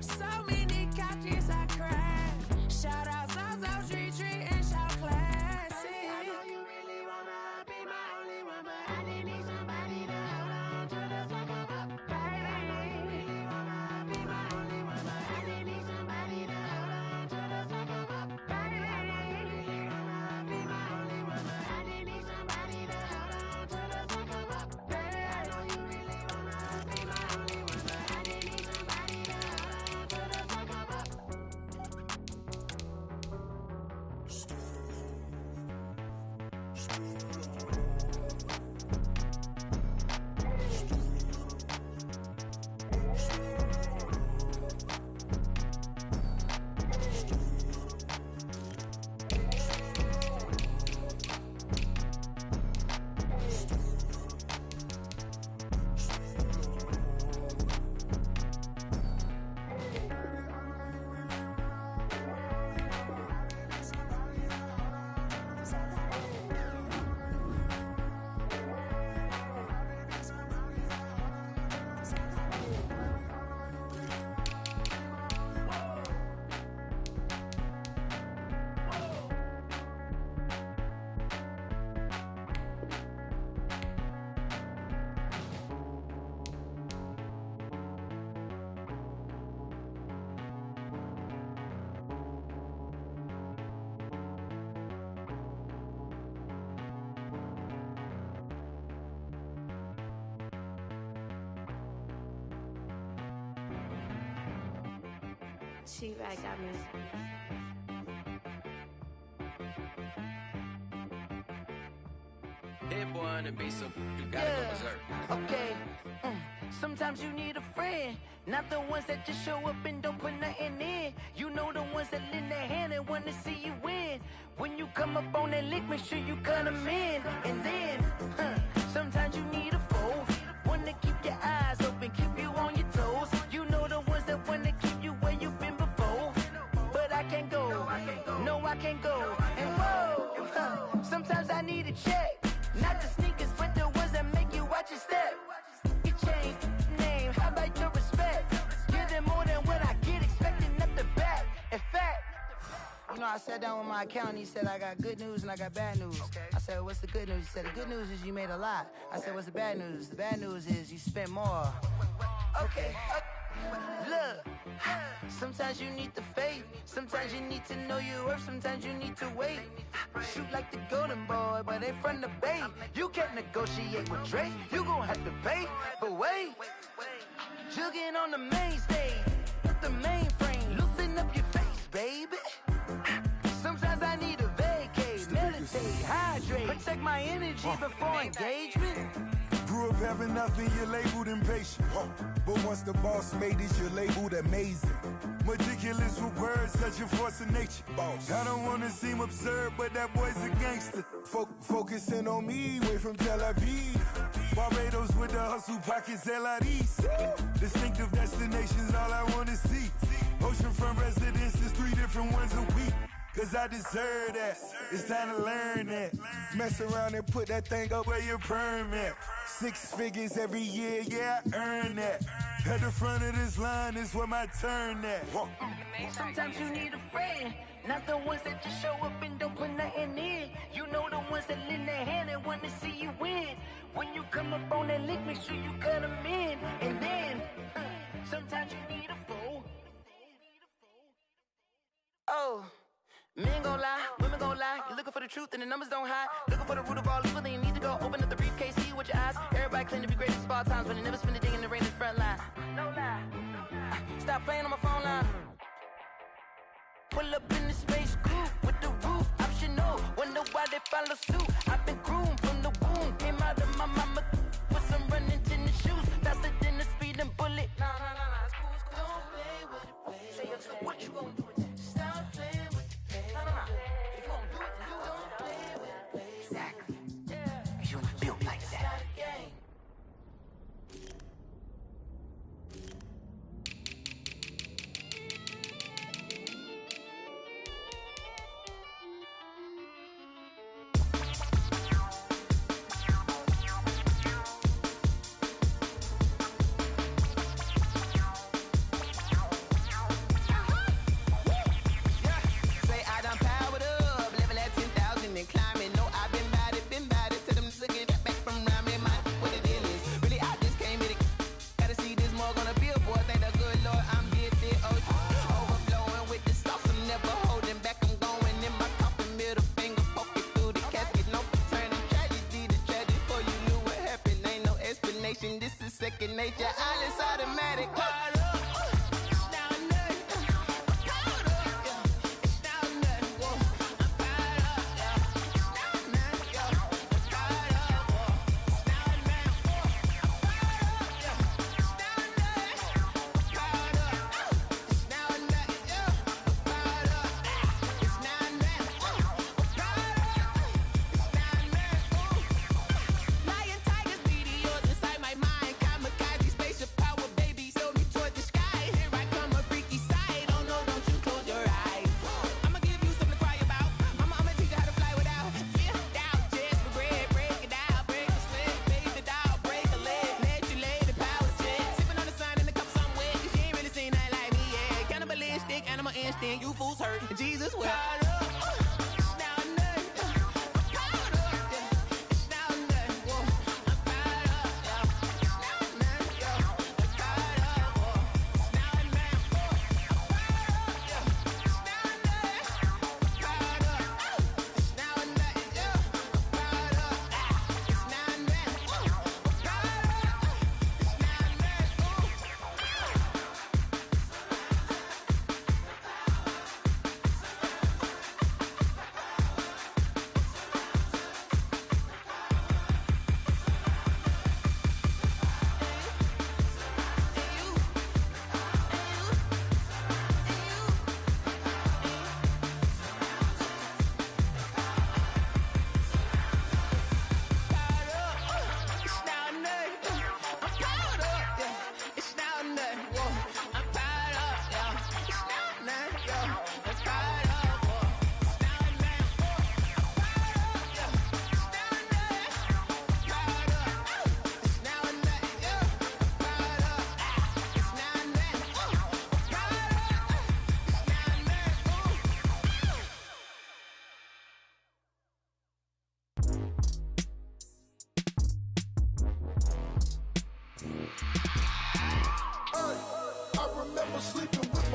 So many couches I cried. Shout out South Street and shout classy. I know you really wanna be my only one, but I didn't need somebody to hold on to the second up, baby. I know you really wanna be my only one, but I didn't need somebody to hold on to the second up, baby. I know you really wanna be my only one, but I didn't need somebody to hold on to the second up, baby. I know you really wanna be my only one, but I didn't need somebody to hold on to the second up. She right got me. Hit boy on the beat, so you gotta go berserk. Okay. Sometimes you need a friend, not the ones that just show up and don't put nothing in. You know the ones that lend their hand and wanna see you win. When you come up on that lick, make sure you cut them in. And then, sometimes you need a foe, one to keep your eyes open, keep you on your toes. You know the ones that wanna keep you where you've been before. But I can't go, no I can't go. And whoa, sometimes I need a check. Not the sneakers, but the ones that make you watch your step. You change name, how about your respect? Give them more than what I get, expecting up the back. In fact, you know, I sat down with my accountant, he said, I got good news and I got bad news. I said, what's the good news? He said, the good news is you made a lot. I said, what's the bad news? The bad news is you spent more. Okay. Look, sometimes you need the faith, sometimes you need to know your worth, sometimes you need to wait. Shoot like the golden boy, but ain't from the bay. You can't negotiate with Drake, you gon' have to pay. But wait, jugging on the main stage, the mainframe, loosen up your face, baby. Sometimes I need a vacate, meditate, hydrate, protect my energy before engagement. Grew up having nothing, you're labeled impatient. But once the boss made it, you're labeled amazing. Meticulous with words, such a force of nature. Boss. I don't wanna seem absurd, but that boy's a gangster. Focusing on me, way from Tel Aviv. Barbados with the hustle pockets, LIDs. Distinctive destinations, all I wanna see. Oceanfront residences, 3 different ones a week. Cause I deserve that, it's time to learn that. Mess around and put that thing up where your permit. 6 figures every year, yeah, I earn that. At the front of this line is where my turn at. Sometimes you need a friend, not the ones that just show up and don't put nothing in. You know the ones that lend their hand and wanna see you win. When you come up on that lick, make sure you cut them in. And then, sometimes you need a foe. Oh. Men gon' lie, women gon' lie. You're looking for the truth and the numbers don't hide. Looking for the root of all evil, then you need to go open up the briefcase, see with your eyes. Everybody claim to be great at all times, but they never spend a day in the rain in the front line. No lie. Stop playing on my phone line. Pull up in the space coupe with the roof optional. Wonder why they follow suit. I've been groomed from the womb. Came out of my mama with some running tennis shoes. Faster than the speeding bullet. No, it's cool, it's cool. Don't play with it, baby. Say so what you gon' do? Stop playing with it. If you gon' do it, then don't play with it, baby. Exactly. Yeah. You built like that. It's not a game. This is second nature, all is automatic. You fools hurt. Jesus will.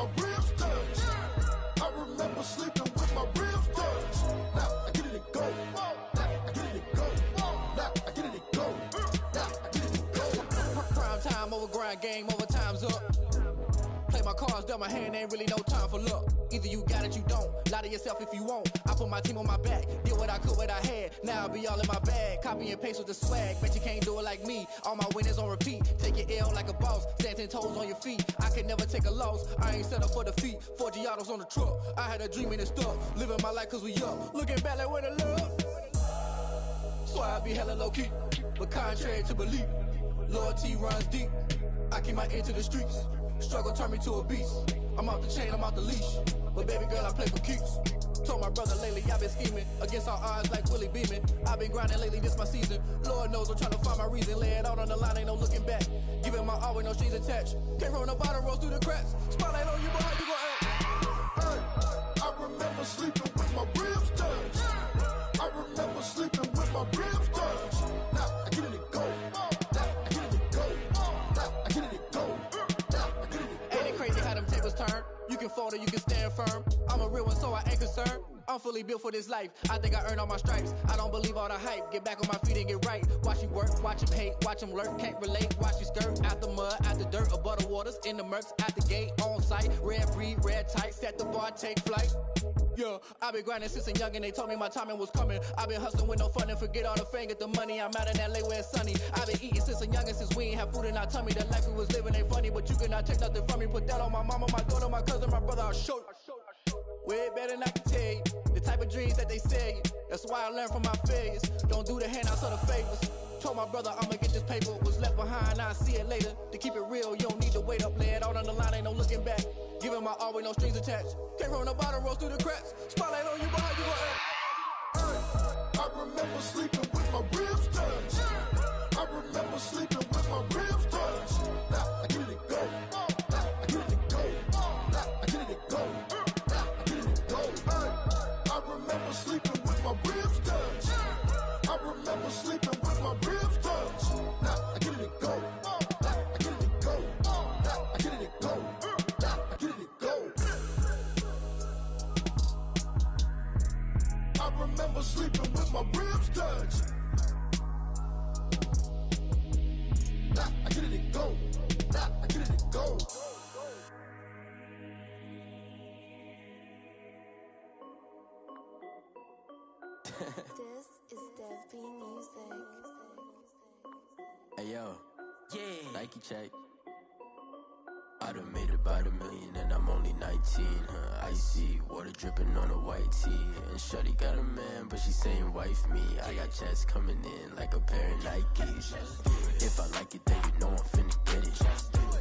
my ribs touched. I remember sleeping with my ribs touched. Now I get it and go. Now I get it and go. Now I get it and go. Now I get it and go. Prime time over grind game, over time's up. Play my cards, dealt my hand, ain't really no time for luck. Either you got it, you don't. Lie to yourself if you won't. I put my team on my back, did what I could, what I had. Now I'll be all in my bag, copy and paste with the swag. Bet you can't do it like me. All my winners on repeat. Take your L like a boss, stand 10 toes on your feet. I can never take a loss. I ain't set up for defeat. 4 Giottos on the truck. I had a dream and it stuck. Living my life cause we up. Looking back like where the love. So I be hella low key, but contrary to belief, loyalty runs deep. I keep my ear to the streets. Struggle turned me to a beast. I'm off the chain, I'm off the leash. But baby girl, I play for keeps. Told my brother lately, I've been scheming against all odds like Willie Beeman. I've been grinding lately, this my season. Lord knows I'm trying to find my reason. Lay it out on the line, ain't no looking back. Giving my all with no strings attached. Came from the bottom, rose through the cracks. Spotlight on you, but how you gon' act? Hey, I remember sleeping with my ribs touched. I remember sleeping with my ribs touched. Now I get it and go. Now I get it and go. Now I get it and go. Now I get it and go. Ain't it crazy how them tables turn? You can fold or you can stand firm. I'm a real one, so I ain't concerned. I'm fully built for this life. I think I earned all my stripes. I don't believe all the hype. Get back on my feet and get right. Watch you work, watch him hate, watch him lurk. Can't relate, watch you skirt. Out the mud, out the dirt, above the waters, in the murks, out the gate, on site. Red breed, red tight, set the bar, take flight. Yeah, I been grinding since a young and they told me my timing was coming. I been hustling with no fun and forget all the fame, get the money. I'm out in LA where it's sunny. I been eating since a young and since we ain't have food in our tummy. The life we was living ain't funny, but you cannot take nothing from me. Put that on my mama, my daughter, my cousin, my brother, I'll show you. Way better than I can tell you. The type of dreams that they sell you. That's why I learned from my failures. Don't do the handouts or the favors. Told my brother I'ma get this paper. Was left behind, I'll see it later. To keep it real, you don't need to wait up. Lay it out on the line, ain't no looking back. Giving my all with no strings attached. Came from the bottom, rose through the cracks. Spotlight on you, but how you gon' act? I remember sleeping with my ribs touched. I remember sleeping with my ribs touched. Now I get it and go. Now I get it and go. Now I get it and go. Now I get it and go. I remember sleeping with my ribs touched. I remember sleeping with my ribs touched. Now I get it and go. Now I get it and go. Now I get it and go. Now I get it and go. I remember sleeping with my ribs touched. Now I get it and go. Now I get it and go. This is Dev B Music. Hey yo, yeah, Nike check. I done made about $1 million and I'm only 19, icy, water dripping on a white tee. And shorty got a man, but she saying wife me. I got checks coming in like a pair of Nikes. If I like it, then you know I'm finna get it.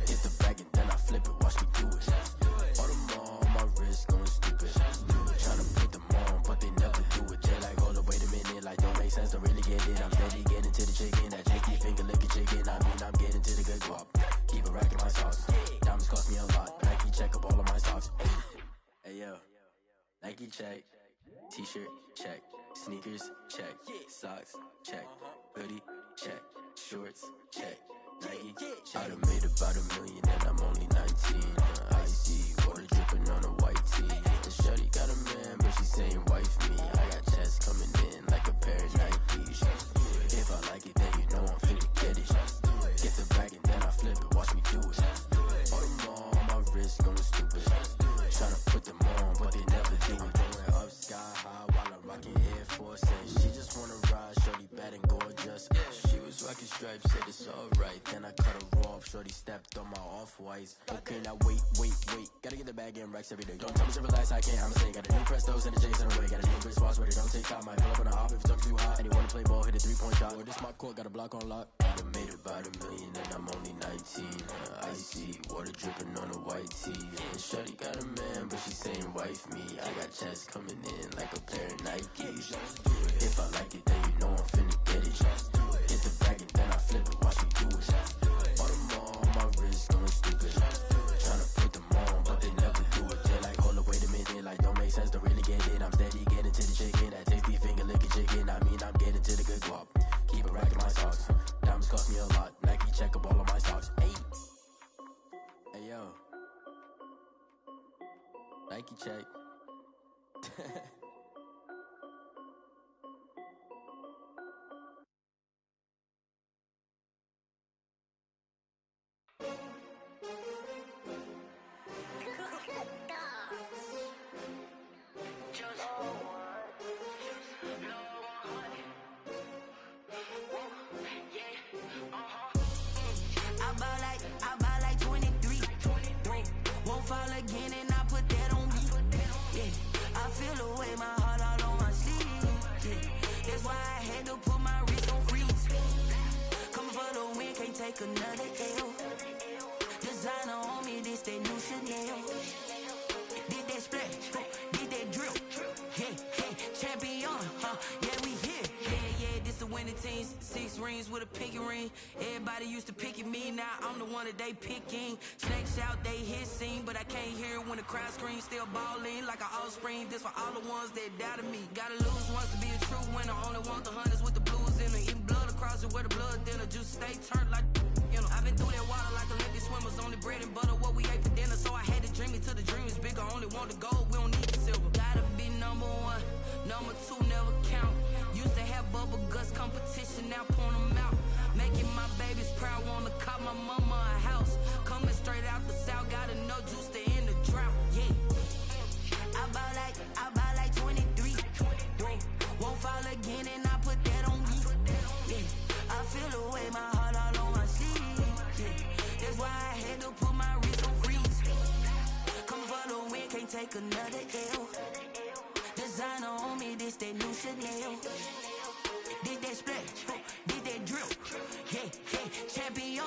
Hit the bag and then I flip it, watch me do it. All them on my wrist going stupid. Tryna put them on, but they never do it. They're like, hold up, wait a minute, like don't make sense, don't really get it. I'm steady getting to the chicken, that tasty finger licking chicken. I mean, I'm getting to the good guap. Keep it racking my sauce. Diamonds cost me a lot. Nike check up all of my socks. Hey yo, Nike check. T-shirt check. Sneakers check. Socks check. Hoodie check. Shorts check. Nike check. I done made about $1 million and I'm only 19. Icy, water dripping on a white tee. And shorty got a man, but she saying wife me. I got checks coming in like a pair of Nikes. If I like it, then you know I'm finna get it. Get the bag and then I flip it, watch me do it. All them on my wrist going stupid. Tryna put them on, but they never do it. Going up sky high while I'm rocking Air Force. And she just wanna ride, shorty bad and gorgeous. She was rocking stripes, said it's alright. Then I cut her off, shorty stepped on my off-whites. Okay, now wait. Gotta get the bag and racks every day. Don't tell me to relax, I can't, I'ma say. Got a new Prestos and a Jason away. Got a new wristwatch where they don't take time. Might pull up on a hop if it's talking too hot. And they wanna play ball, hit a 3-point shot. Well, this my court, got a block on lock. I done made about $1 million and I'm only 19. Icy, water dripping on a white tee. And shorty got a man, but she saying wife me. I got checks coming in like a pair of Nikes. If I like it, then you know I'm finna get it. Hit the bag and then I flip it, watch me do it. All them on my wrist going stupid. Tryna put them on, but they never do it. They're like, hold up, wait a minute, like don't make sense, don't really get it. I'm steady getting to the chicken, that tasty finger licking chicken. I mean, I'm getting to the good guap. Keep it racking my socks. Diamonds cost me a lot. Nike check up all of my socks. Hey yo, Nike check. I buy like 23. Won't fall again and I put that on me. Yeah, I feel away my heart all on my sleeve. Yeah, that's why I had to put my wrist on freeze. Coming for the win, can't take another L. Designer on me, this that new Chanel. Did that splash, did that drill. Yeah, champion, yeah, we here. Yeah, this the winning team. 6 rings with a pinky ring. Everybody used to pick at me, now I'm the one that they picking. Snakes out, they hit scene, but I can't hear it when the crowd screams. Still balling like an offspring. This for all the ones that doubted me. Gotta lose once to be a true winner. Only want the hunters with the blues in it. Eating blood across it where the blood dinner. Juice stay turned like, you know. I've been through that water like Olympic swimmers. Only bread and butter, what we ate for dinner. So I had to dream it till the dream is bigger. Only want the gold, we don't need the silver. Gotta be number 1, number 2 never count. Used to have bubble guts competition, now point them out. Making my babies proud, wanna cop my mama a house. Coming straight out the south, gotta know juice to end the drought. Yeah, I buy like 23. Won't fall again and I put that on me. Yeah, I feel away my heart all on my sleeve. Yeah, that's why I had to put my wrist on freeze. Come for the win, can't take another L. Designer on me, this that new Chanel. Did that splash, did that drill. Yeah, champion,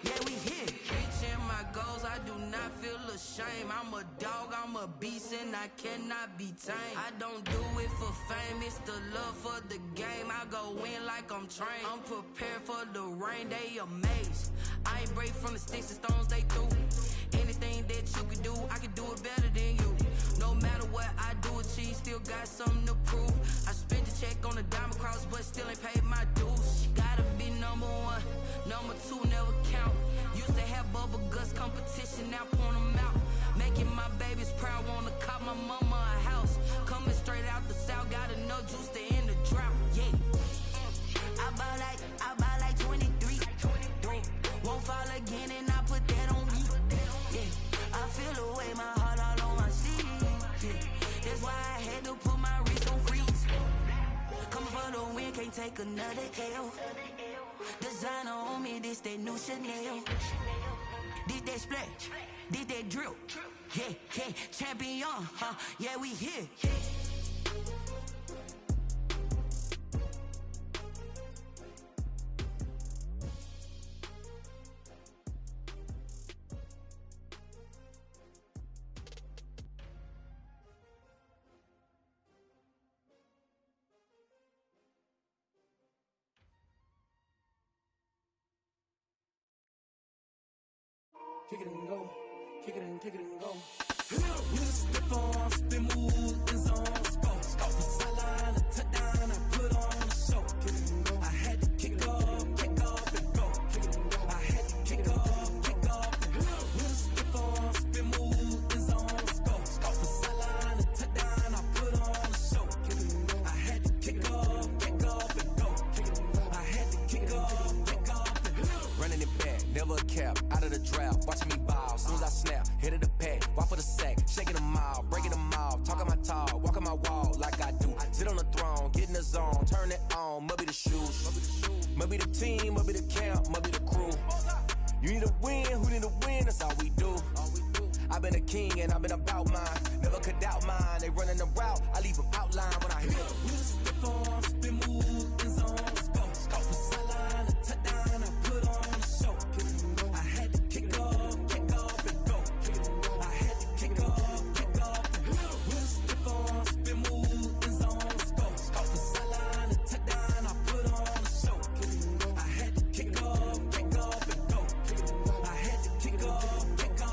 yeah, we here. Reaching my goals, I do not feel ashamed. I'm a dog, I'm a beast, and I cannot be tamed. I don't do it for fame, it's the love for the game. I go in like I'm trained. I'm prepared for the rain, they amazed. I ain't break from the sticks and stones they threw. Anything that you could do, I can do it better than you. No matter what I do achieve, still got something to prove. I spent the check on the diamond cross, but still ain't paid my dues. Gotta be number 1, number 2 never count. Used to have bubble guts competition, now point them out. Making my babies proud, wanna cop my mama a house. Coming straight out the south, gotta know juice to end the drought. Yeah, I buy like 23. Won't fall again and I put that on me. Yeah, I feel away my heart all on my sleeve. Yeah, that's why I had to put my wrist on freeze. Coming for the win, can't take another L. Designer on me, this that new Chanel. Did that splash, did that drill. Yeah, champion, yeah, we here. Kick it and go, kick it and go. With a step on, spin move, in zone, go. The sideline, a touchdown, I put on the show. Kick it and go. I had to kick off and go. Kick it and go. I had to kick off and go. With a step on, spin move, in zone, go. The sideline, a touchdown, I put on the show. Kick it and go. I had to kick off and go. Kick it and go. I had to kick off and go. Running it back, never a cap, out of the drought, watching me ball. Soon as I snap, hit of the pack, walk for the sack, shaking them all, breaking them off, talking my talk, walking my wall like I do. Sit on the throne, get in the zone, turn it on, must be the shoes, must be the team, must be the camp, must be the crew. You need a win, who need a win, that's all we do. I've been a king and I've been about mine, never could doubt mine. They running the route, I leave them outline when I hit them. With a step on, spin move, in zone, go. The sideline, a touchdown, I put on the show. Kick it and go. I had to kick off and go. Kick it and go. I had to kick off and go. With a step on, spin move, in zone, go. The sideline, a touchdown, I put on the show. Kick it and go. I had to kick off and go. Kick it and go. I had to kick off and go.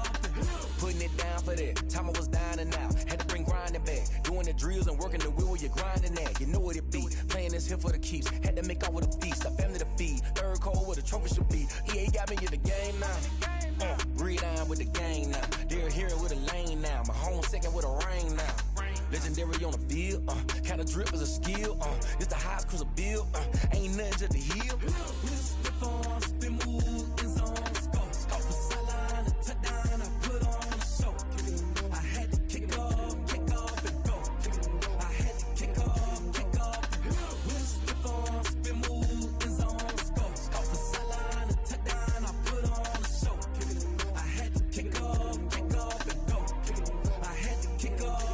Putting it down for that, time I was down and out, had to bring grinding back, doing the drills and working the wheel where you're grinding at, you know what it be, playing this here for the keeps, had to make out with a feast, a family to feed, third cold where the trophy should be, EA got me in the game now, read on with the gang now, they're here with a lane now, my home second with a ring now. Legendary on the field, kind of drip is a skill, it's the highest cruiser bill, ain't nothing just the hill. Spit on, spin move, in zone, scope the sideline, touchdown, I put on the show. I had to kick off and go. I had to kick off and go. Spit on, spin move, in zone, scope the sideline, touchdown, I put on the show. I had to kick off and go. I had to kick off.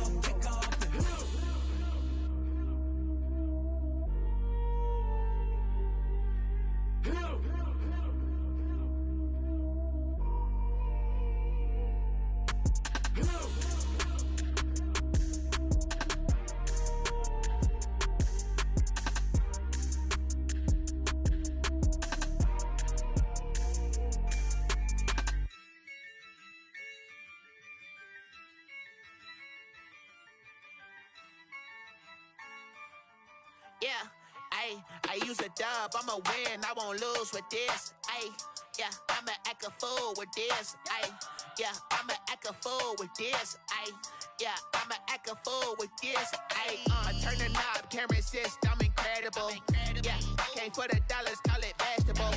Yeah, I use a dub, I'ma win, I won't lose with this. Yeah, I'ma act a fool with this. Yeah, I'ma act a fool with this. Yeah, I'ma act a fool with this. I turn the knob, can't resist, I'm incredible. Yeah, came for the dollars, call it vegetable.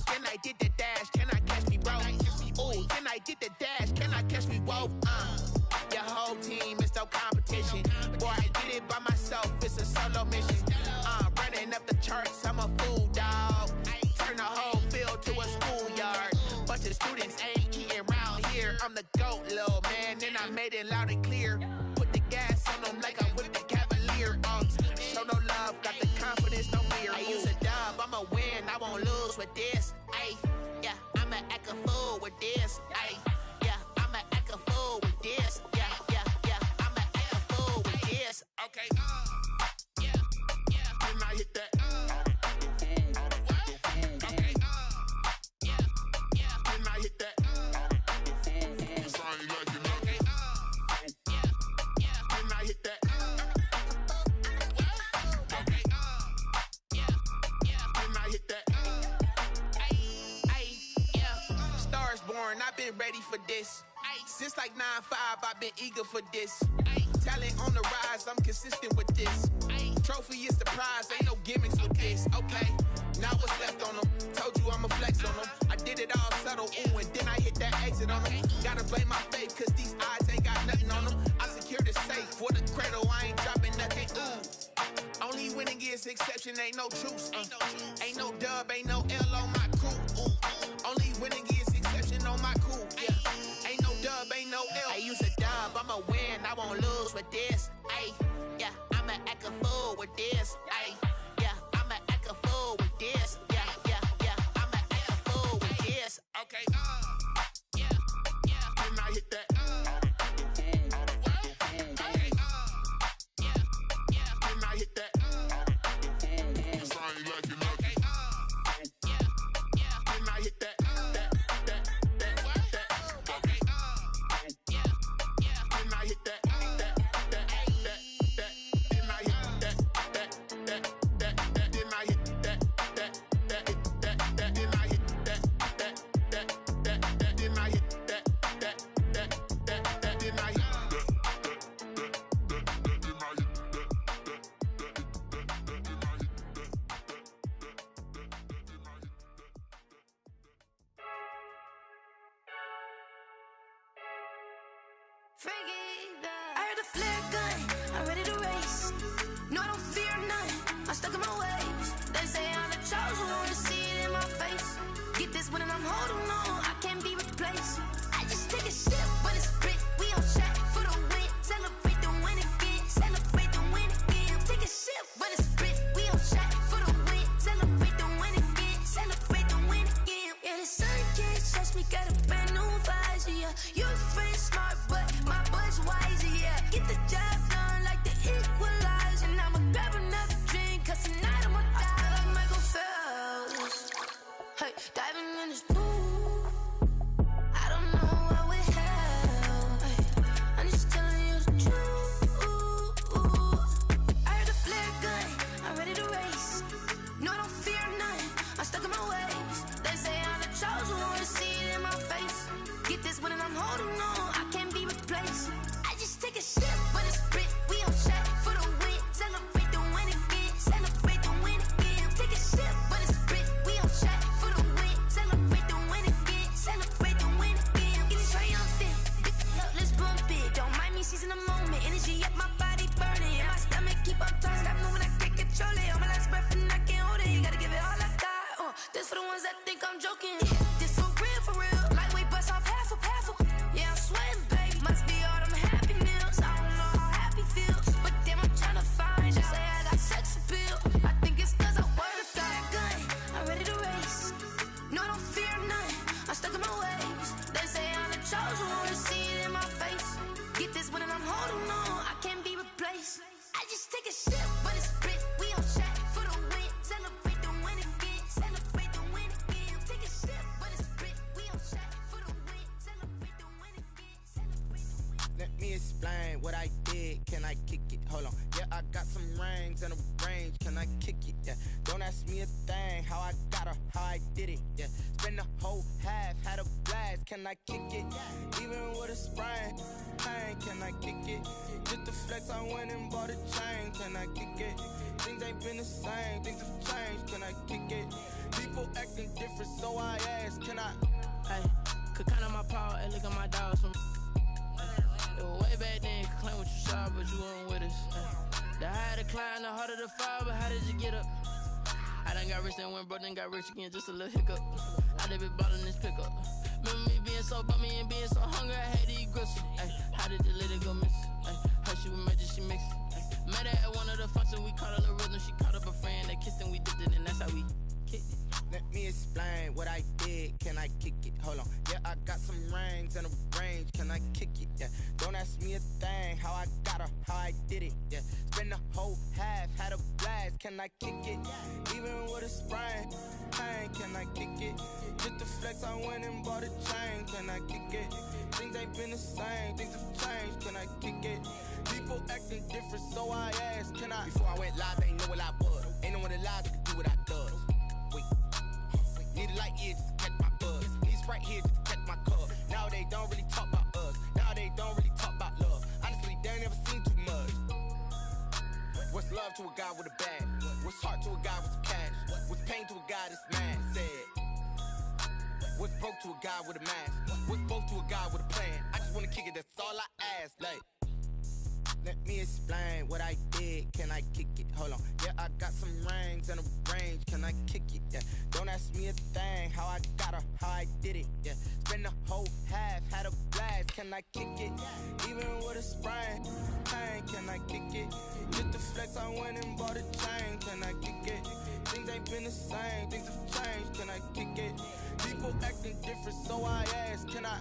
Then I did the dash, can I catch me, bro? Ooh, then I did the dash, can I catch me, whoa? Your whole team is no competition. Boy, I did it by myself, it's a solo mission. Running up the charts, I'm a fool, dog. Turn the whole field to a schoolyard. Bunch of students ain't eating round here. I'm the GOAT, little man, and I made it loud and clear. Put the gas on them like I'm with the Cavalier. Show no love, got the confidence, no fear. I use a dub, I'ma win, I won't lose with this. Yeah, I'ma act a fool with this. Yeah, I'ma act a fool with this. Yeah, I'ma act a fool with this. Okay. Then I hit that. Okay. Then I hit that. Cause I ain't like it nothing. Then I hit that. Okay. Then I hit that. Stars born, I've been ready for this. Since like 9-5, I've been eager for this. Talent on the rise, I'm consistent with this. Trophy is the prize, ain't no gimmicks with this. Okay, now what's left on them? Told you I'ma flex on them. I did it all subtle, ooh, and then I hit that exit on them. Gotta blame my faith, cause these eyes ain't got nothing on them. I secured the safe for the cradle, I ain't dropping nothing, ooh. Only winning is exception, ain't no truce. Ain't no dub, ain't no L on my crew, ooh. Only winning is exception on my crew, yeah. Ain't no dub, ain't no L. I use a dub, I'ma win, I won't lose with this. Yeah, I'ma act a fool with this. Yeah, I'ma act a fool with this. Yeah, I'ma act a fool with this. Okay. Then I hit that. Okay. Then I hit that. Cause I ain't like it nothing. Then I hit that. Okay. Then I hit that. I heard the flare gun, I'm ready to race. No, I don't fear none, I'm stuck in my ways. They say I'm the chosen one, see it in my face. Get this one and I'm holding on, I can't be replaced. I just take a sip, but it's split, we on track for the win. Celebrate the win again, celebrate the win again. Take a sip, but it's split, we on track for the win. Celebrate the win again, celebrate the win again. Yeah, the sun can't touch me, got a brand new visor, yeah. Your friend's smart, but my butt's wiser, yeah. Get the job done like the equalizer. And I'ma grab another drink, cause tonight I'ma die like Michael Phelps. Hey, diving in this pool, I don't know what would help. Hey, I'm just telling you the truth. I heard the flare gun, I'm ready to race. No, I don't fear none, I'm stuck in my ways. They say I'm the chosen one, see it in my face. Get this one and I'm holding on. This for the ones that think I'm joking. This for real. Lightweight bust off half a. Yeah, I'm sweating, babe. Must be all them happy meals. I don't know how happy feels, but damn, I'm tryna find you. Say I got sex appeal. I think it's 'cause I work that gun. I'm ready to race. No, I don't fear nothing. I'm stuck in my ways. They say I'm the chosen one. See it in my face. Get this one and I'm holding on. I can't be replaced. I just take a sip, but it's split. We on chat for the win. Celebrate the win again. Celebrate the win again. Take a sip, but it's split. We on chat for the win. Celebrate the win again. Celebrate the win. Let me explain what I did. Can I kick it? Hold on. Yeah, I got some rings and a range. Can I kick it? Yeah. Don't ask me a thing. How I got her, how I did it. Yeah. Spend the whole half, had a blast. Can I kick it? Even with a sprain. Pain, can I kick it? Just the flex, I went and bought a chain. Can I kick it? Things ain't been the same. Things have changed. Can I kick it? People acting different, so I ask. Can I? Hey, could count on my power and look at my dogs from. Way back then, could claim what you saw, but you weren't with us. The higher the climb, the harder the fall, but how did you get up? I done got rich, then went broke, then got rich again, just a little hiccup. I done been ballin' this pickup. Remember me being so bummy and being so hungry, I had to eat gristle. Ay, how did you let it go miss? Ay, how she was magic, she mixed. Met her at one of the functions, we caught a little rhythm, she caught up a friend, they kissed and we dipped it, and that's how we kicked it. Let me explain what I did. Can I kick it? Hold on. Yeah, I got some rings and a range. Can I kick it? Yeah. Don't ask me a thing. How I got her, how I did it. Yeah. Spend the whole half, had a blast. Can I kick it? Even with a sprain. Pain, can I kick it? Just the flex, I went and bought a chain. Can I kick it? Things ain't been the same. Things have changed. Can I kick it? People acting different, so I ask. Can I? Before I went live, they know what I was. Ain't no one alive that could do what I does. Wait. Need a light here just to catch my buzz. Need Sprite here just to catch my cup. Now they don't really talk about us. Now they don't really talk about love. Honestly, they ain't never seen too much. What's love to a guy with a bag? What's heart to a guy with some cash? What's pain to a guy that's mad? Said. What's broke to a guy with a mask? What's both to a guy with a plan? I just wanna kick it, that's all I ask. Like, let me explain what I did. Can I kick it? Hold on. Yeah, I got some rings and a range. Can I kick it? Yeah. Don't ask me a thing. How I got her, how I did it. Yeah. Spend the whole half, had a blast. Can I kick it? Even with a sprain. Pain, can I kick it? Just the flex, I went and bought a chain. Can I kick it? Things ain't been the same. Things have changed. Can I kick it? People acting different, so I ask. Can I?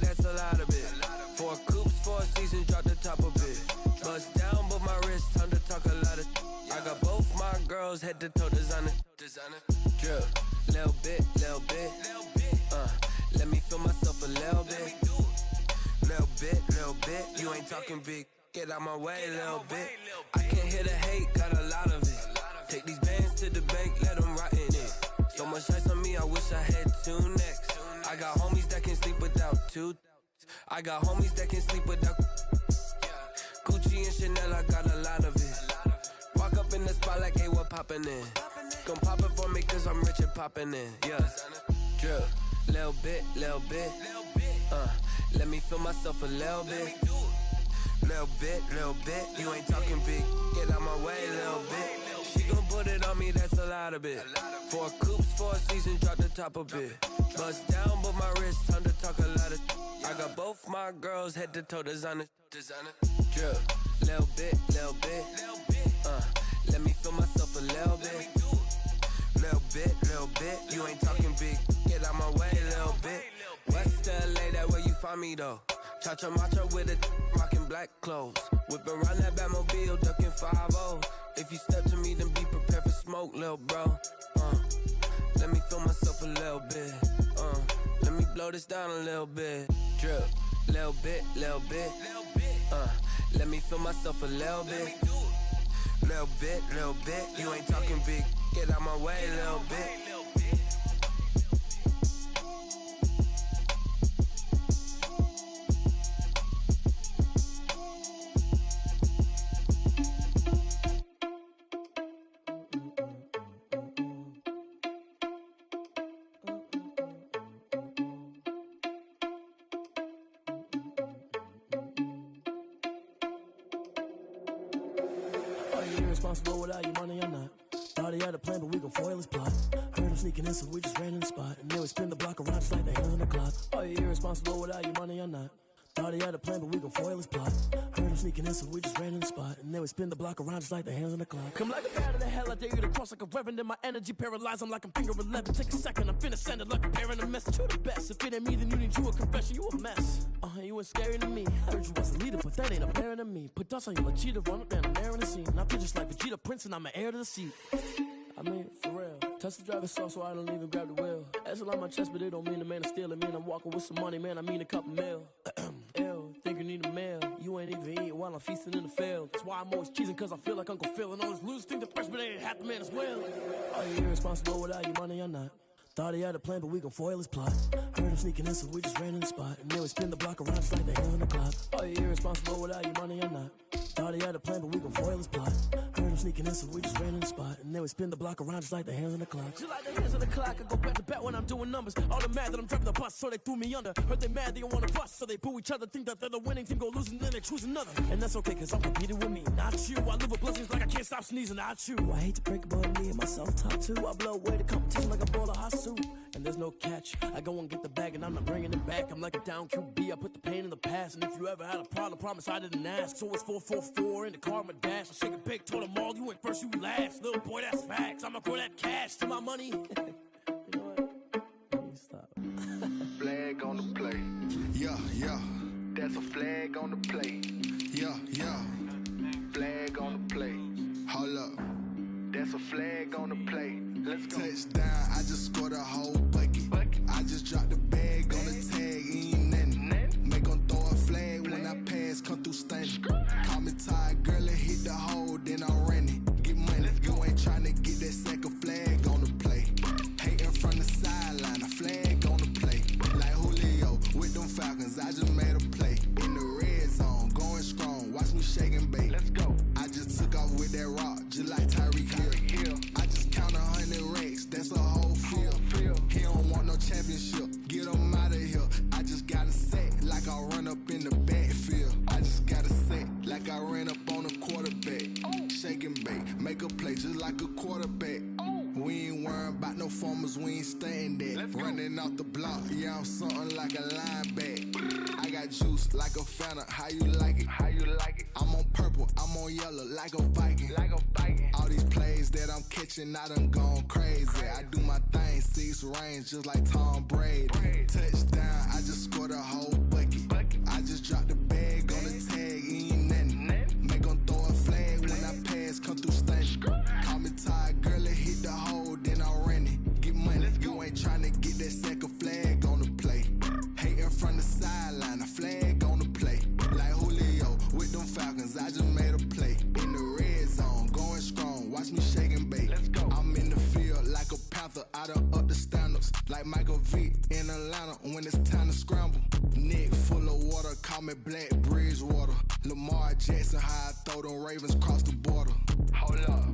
That's a lot of it. 4 coops, 4 seasons, drop the top of it. Bust down, but my wrist, time to talk a lot of. I got both my girls head to toe designer. Drip, little bit. Let me feel myself a little bit. Little bit. You ain't talking big. Get out my way, little bit. I can't hear the hate, got a lot of it. Take these bands to the bank, let them rot in it. So much ice on me, I wish I had 2 necks. I got homies that can sleep without 2. I got homies that can sleep without Gucci and Chanel, I got a lot of it. Walk up in the spot like, hey, what poppin' in? Come pop it for me, cause I'm rich and poppin' in. Yeah. Drip, little bit. Let me feel myself a little bit. Little bit. You ain't talking big. Get out my way, little bit. She gon' put it on me, that's a lot of it. 4 coops, 4 seasons, drop the top of it. Bust down, but my wrist, time to talk a lot of. I got both my girls head to toe designer. Drip, little bit. Let me feel myself a little bit. Little bit. You ain't talking big. Get out my way, little bit. West LA, that where you find me though. Cha-cha macha with it, rockin' black clothes. Whip around that Batmobile, ducking 5-0. If you step to me, then be prepared for smoke, lil' bro. Let me feel myself a little bit. Let me blow this down a little bit. Drip, Little bit, little bit. Let me feel myself a little bit. Little bit, little bit. You ain't talking big. Get out my way, little bit. Irresponsible without your money or not. Thought he had a plan, but we gon' foil his plot. Heard him sneaking in, so we just ran in the spot. And then we spin the block around just like the hands on the clock. Are you irresponsible without your money or not? Thought he had a plan, but we gon' foil his plot. Heard him sneaking in, so we just ran in the spot. And then we spin the block around just like the hands on the clock. Come like a bat of the hell, I dare you to cross like a reverend. And my energy paralyzed, I'm like I'm finger 11. Take a second, I'm finna send it like a parent a message. You the best, if it ain't me, then you need you a confession. You a mess, you ain't scary to me. I heard you was a leader, but that ain't apparent to me. Put dust on you like cheetah, run up down the air in the scene. I feel just like Vegeta Prince, and I'm an heir to the seat. I mean, for real. Touch the driver's soft so I don't even grab the wheel. That's on my chest, but it don't mean the man is steal. It mean I'm walking with some money, man. I mean a couple mil. Ew, think you need a meal. You ain't even eating while I'm feasting in the field. That's why I'm always cheesing, cause I feel like Uncle Phil. And all those losers think the freshman ain't half the man as well. Are you irresponsible without your money or not? Thought he had a plan, but we gon' foil his plot. Heard him sneaking in, so we just ran in the spot. And then we spin the block around just like the hands on the clock. Are you irresponsible without your money or not? Thought he had a plan, but we gon' foil his plot. Heard him sneaking in, so we just ran in the spot. And then we spin the block around just like the hands on the clock. Just like the hands on the clock, I go back to back when I'm doing numbers. All the mad that I'm driving the bus, so they threw me under. Heard they mad, they don't wanna bust, so they boo each other. Think that they're the winning team, go losing, then they choose another. And that's okay, cause I'm competing with me, not you. I live with blessings like I can't stop sneezing, not you. I hate to break it, but me and myself top two. I blow away the competition like a bowl of hot soup. And there's no catch, I go and get the bag and I'm not bringing it back. I'm like a down QB, I put the pain in the past. And if you ever had a problem, promise I didn't ask. So it's 444 in the car, my dash. I shake a big, told them all, you went first, you last. Little boy, that's facts, I'ma throw that cash to my money. You know what? Let me stop. Flag on the play. Yeah, yeah. That's a flag on the play. Yeah, yeah. Flag on the play. Hold up. That's a flag on the play. Let's go. Touchdown, I just scored a whole bucket. I just dropped the bag on the tag, ain't nothing. Make 'em throw a flag when I pass, come through stunning. Call me tired, girl, and hit the hole, then I'm running. Get money, you ain't tryna get that second flag on the play. Hating from the sideline, a flag on the play. Like Julio with them Falcons, I just made a play. In the red zone, going strong, watch me shake and bake. Let's go. I just took off with that rock, just like Tyreek Hill. I just count 100 racks, that's a whole field. He don't want no championship, get him out of here. I just got a set like I run up in the backfield. I just got a set like I ran up on a quarterback. Shake and bake, make a play just like a quarterback. We ain't worrying about no formers, we ain't staying there. Running off the block, yeah, I'm something like a linebacker. I got juice like a Fanta, how you like it? How you like it? I'm on purple, I'm on yellow, like a Viking. Like a Viking. All these plays that I'm catching, I done gone crazy. I do my thing, 6 range, just like Tom Brady. Touchdown, I just scored a whole bucket. I just dropped the bag on the tag, ain't nothing. Make 'em throw a flag when I pass, come through stunning. Call me tired, girl, and hit the hole, then I'm running. Get money, you ain't tryna get that second flag on the play. Hating from the sideline, a flag on the play. Like Julio with them Falcons, I just made a play. In the red zone, going strong, watch me shake and bake. Let's go. I'm in the field like a Panther, I done up the standards. Like Michael Vick in Atlanta when it's time to scramble. Neck full of water, call me Black Bridgewater. Lamar Jackson, how I throw them Ravens cross the border. Hold up.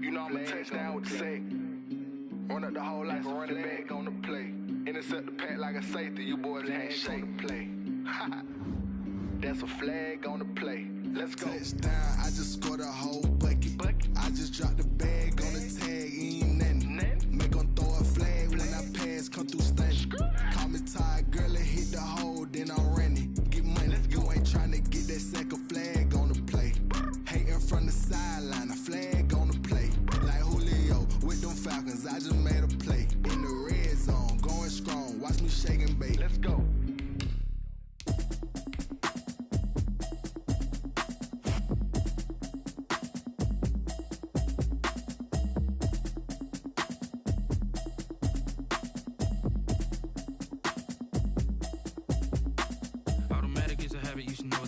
You know I'm a touchdown with the sack. Run up the whole like a running back on the play. Intercept the pack like a safety. You boys ain't shake the play. That's a flag on the play. Let's go. Touchdown, I just scored a whole bucket. I just dropped the bag on the tag, ain't nothing. Make 'em throw a flag when I pass, come through stunning. Call me tired, girl, and hit the hole, then I'm running. Get money, you ain't tryna get that second flag on the play. Hating from the sideline, a flag on the play. Like Julio with them Falcons, I just made a play. In the red zone, going strong, watch me shake and bake. Let's go.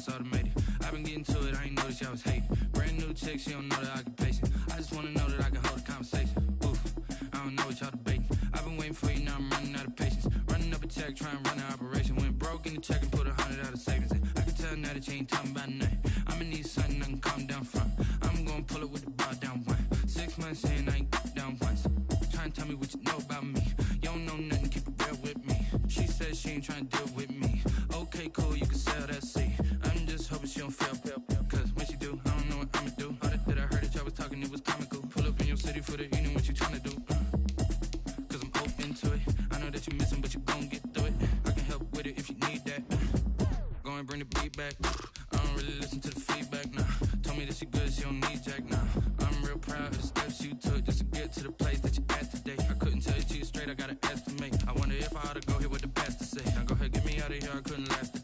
it's automated. I've been getting to it, I ain't noticed y'all was hating. Brand new chick, she don't know the occupation. I just wanna know that I can hold a conversation. Oof, I don't know what y'all debating. I've been waiting for you, now I'm running out of patience. Running up a check, trying to run an operation. Went broke in the check and put 100 out of savings in. I can tell now that you ain't talking about nothing. I'ma need something I can calm down from. I'm gonna pull it with the bar down one. 6 months in, I ain't down once. Trying to tell me what you know about me. You don't know nothing, keep it real with me. She said she ain't trying to deal with me. Okay, cool, you can sell that seat. I'm just hoping she don't fail. Cause when she do, I don't know what I'ma do. All that I heard that y'all was talking, it was comical. Pull up in your city for the evening, what you trying to do? Cause I'm open to it. I know that you missing, but you gon' get through it. I can help with it if you need that. Go and bring the beat back. I don't really listen to the feedback now. Told me that she good, she don't need Jack now. I'm real proud of the steps you took just to get to the place that you at today. I couldn't tell you to you straight, I gotta estimate. I wonder if I ought to go here with the best to say. Now go ahead, get me out of here, I couldn't last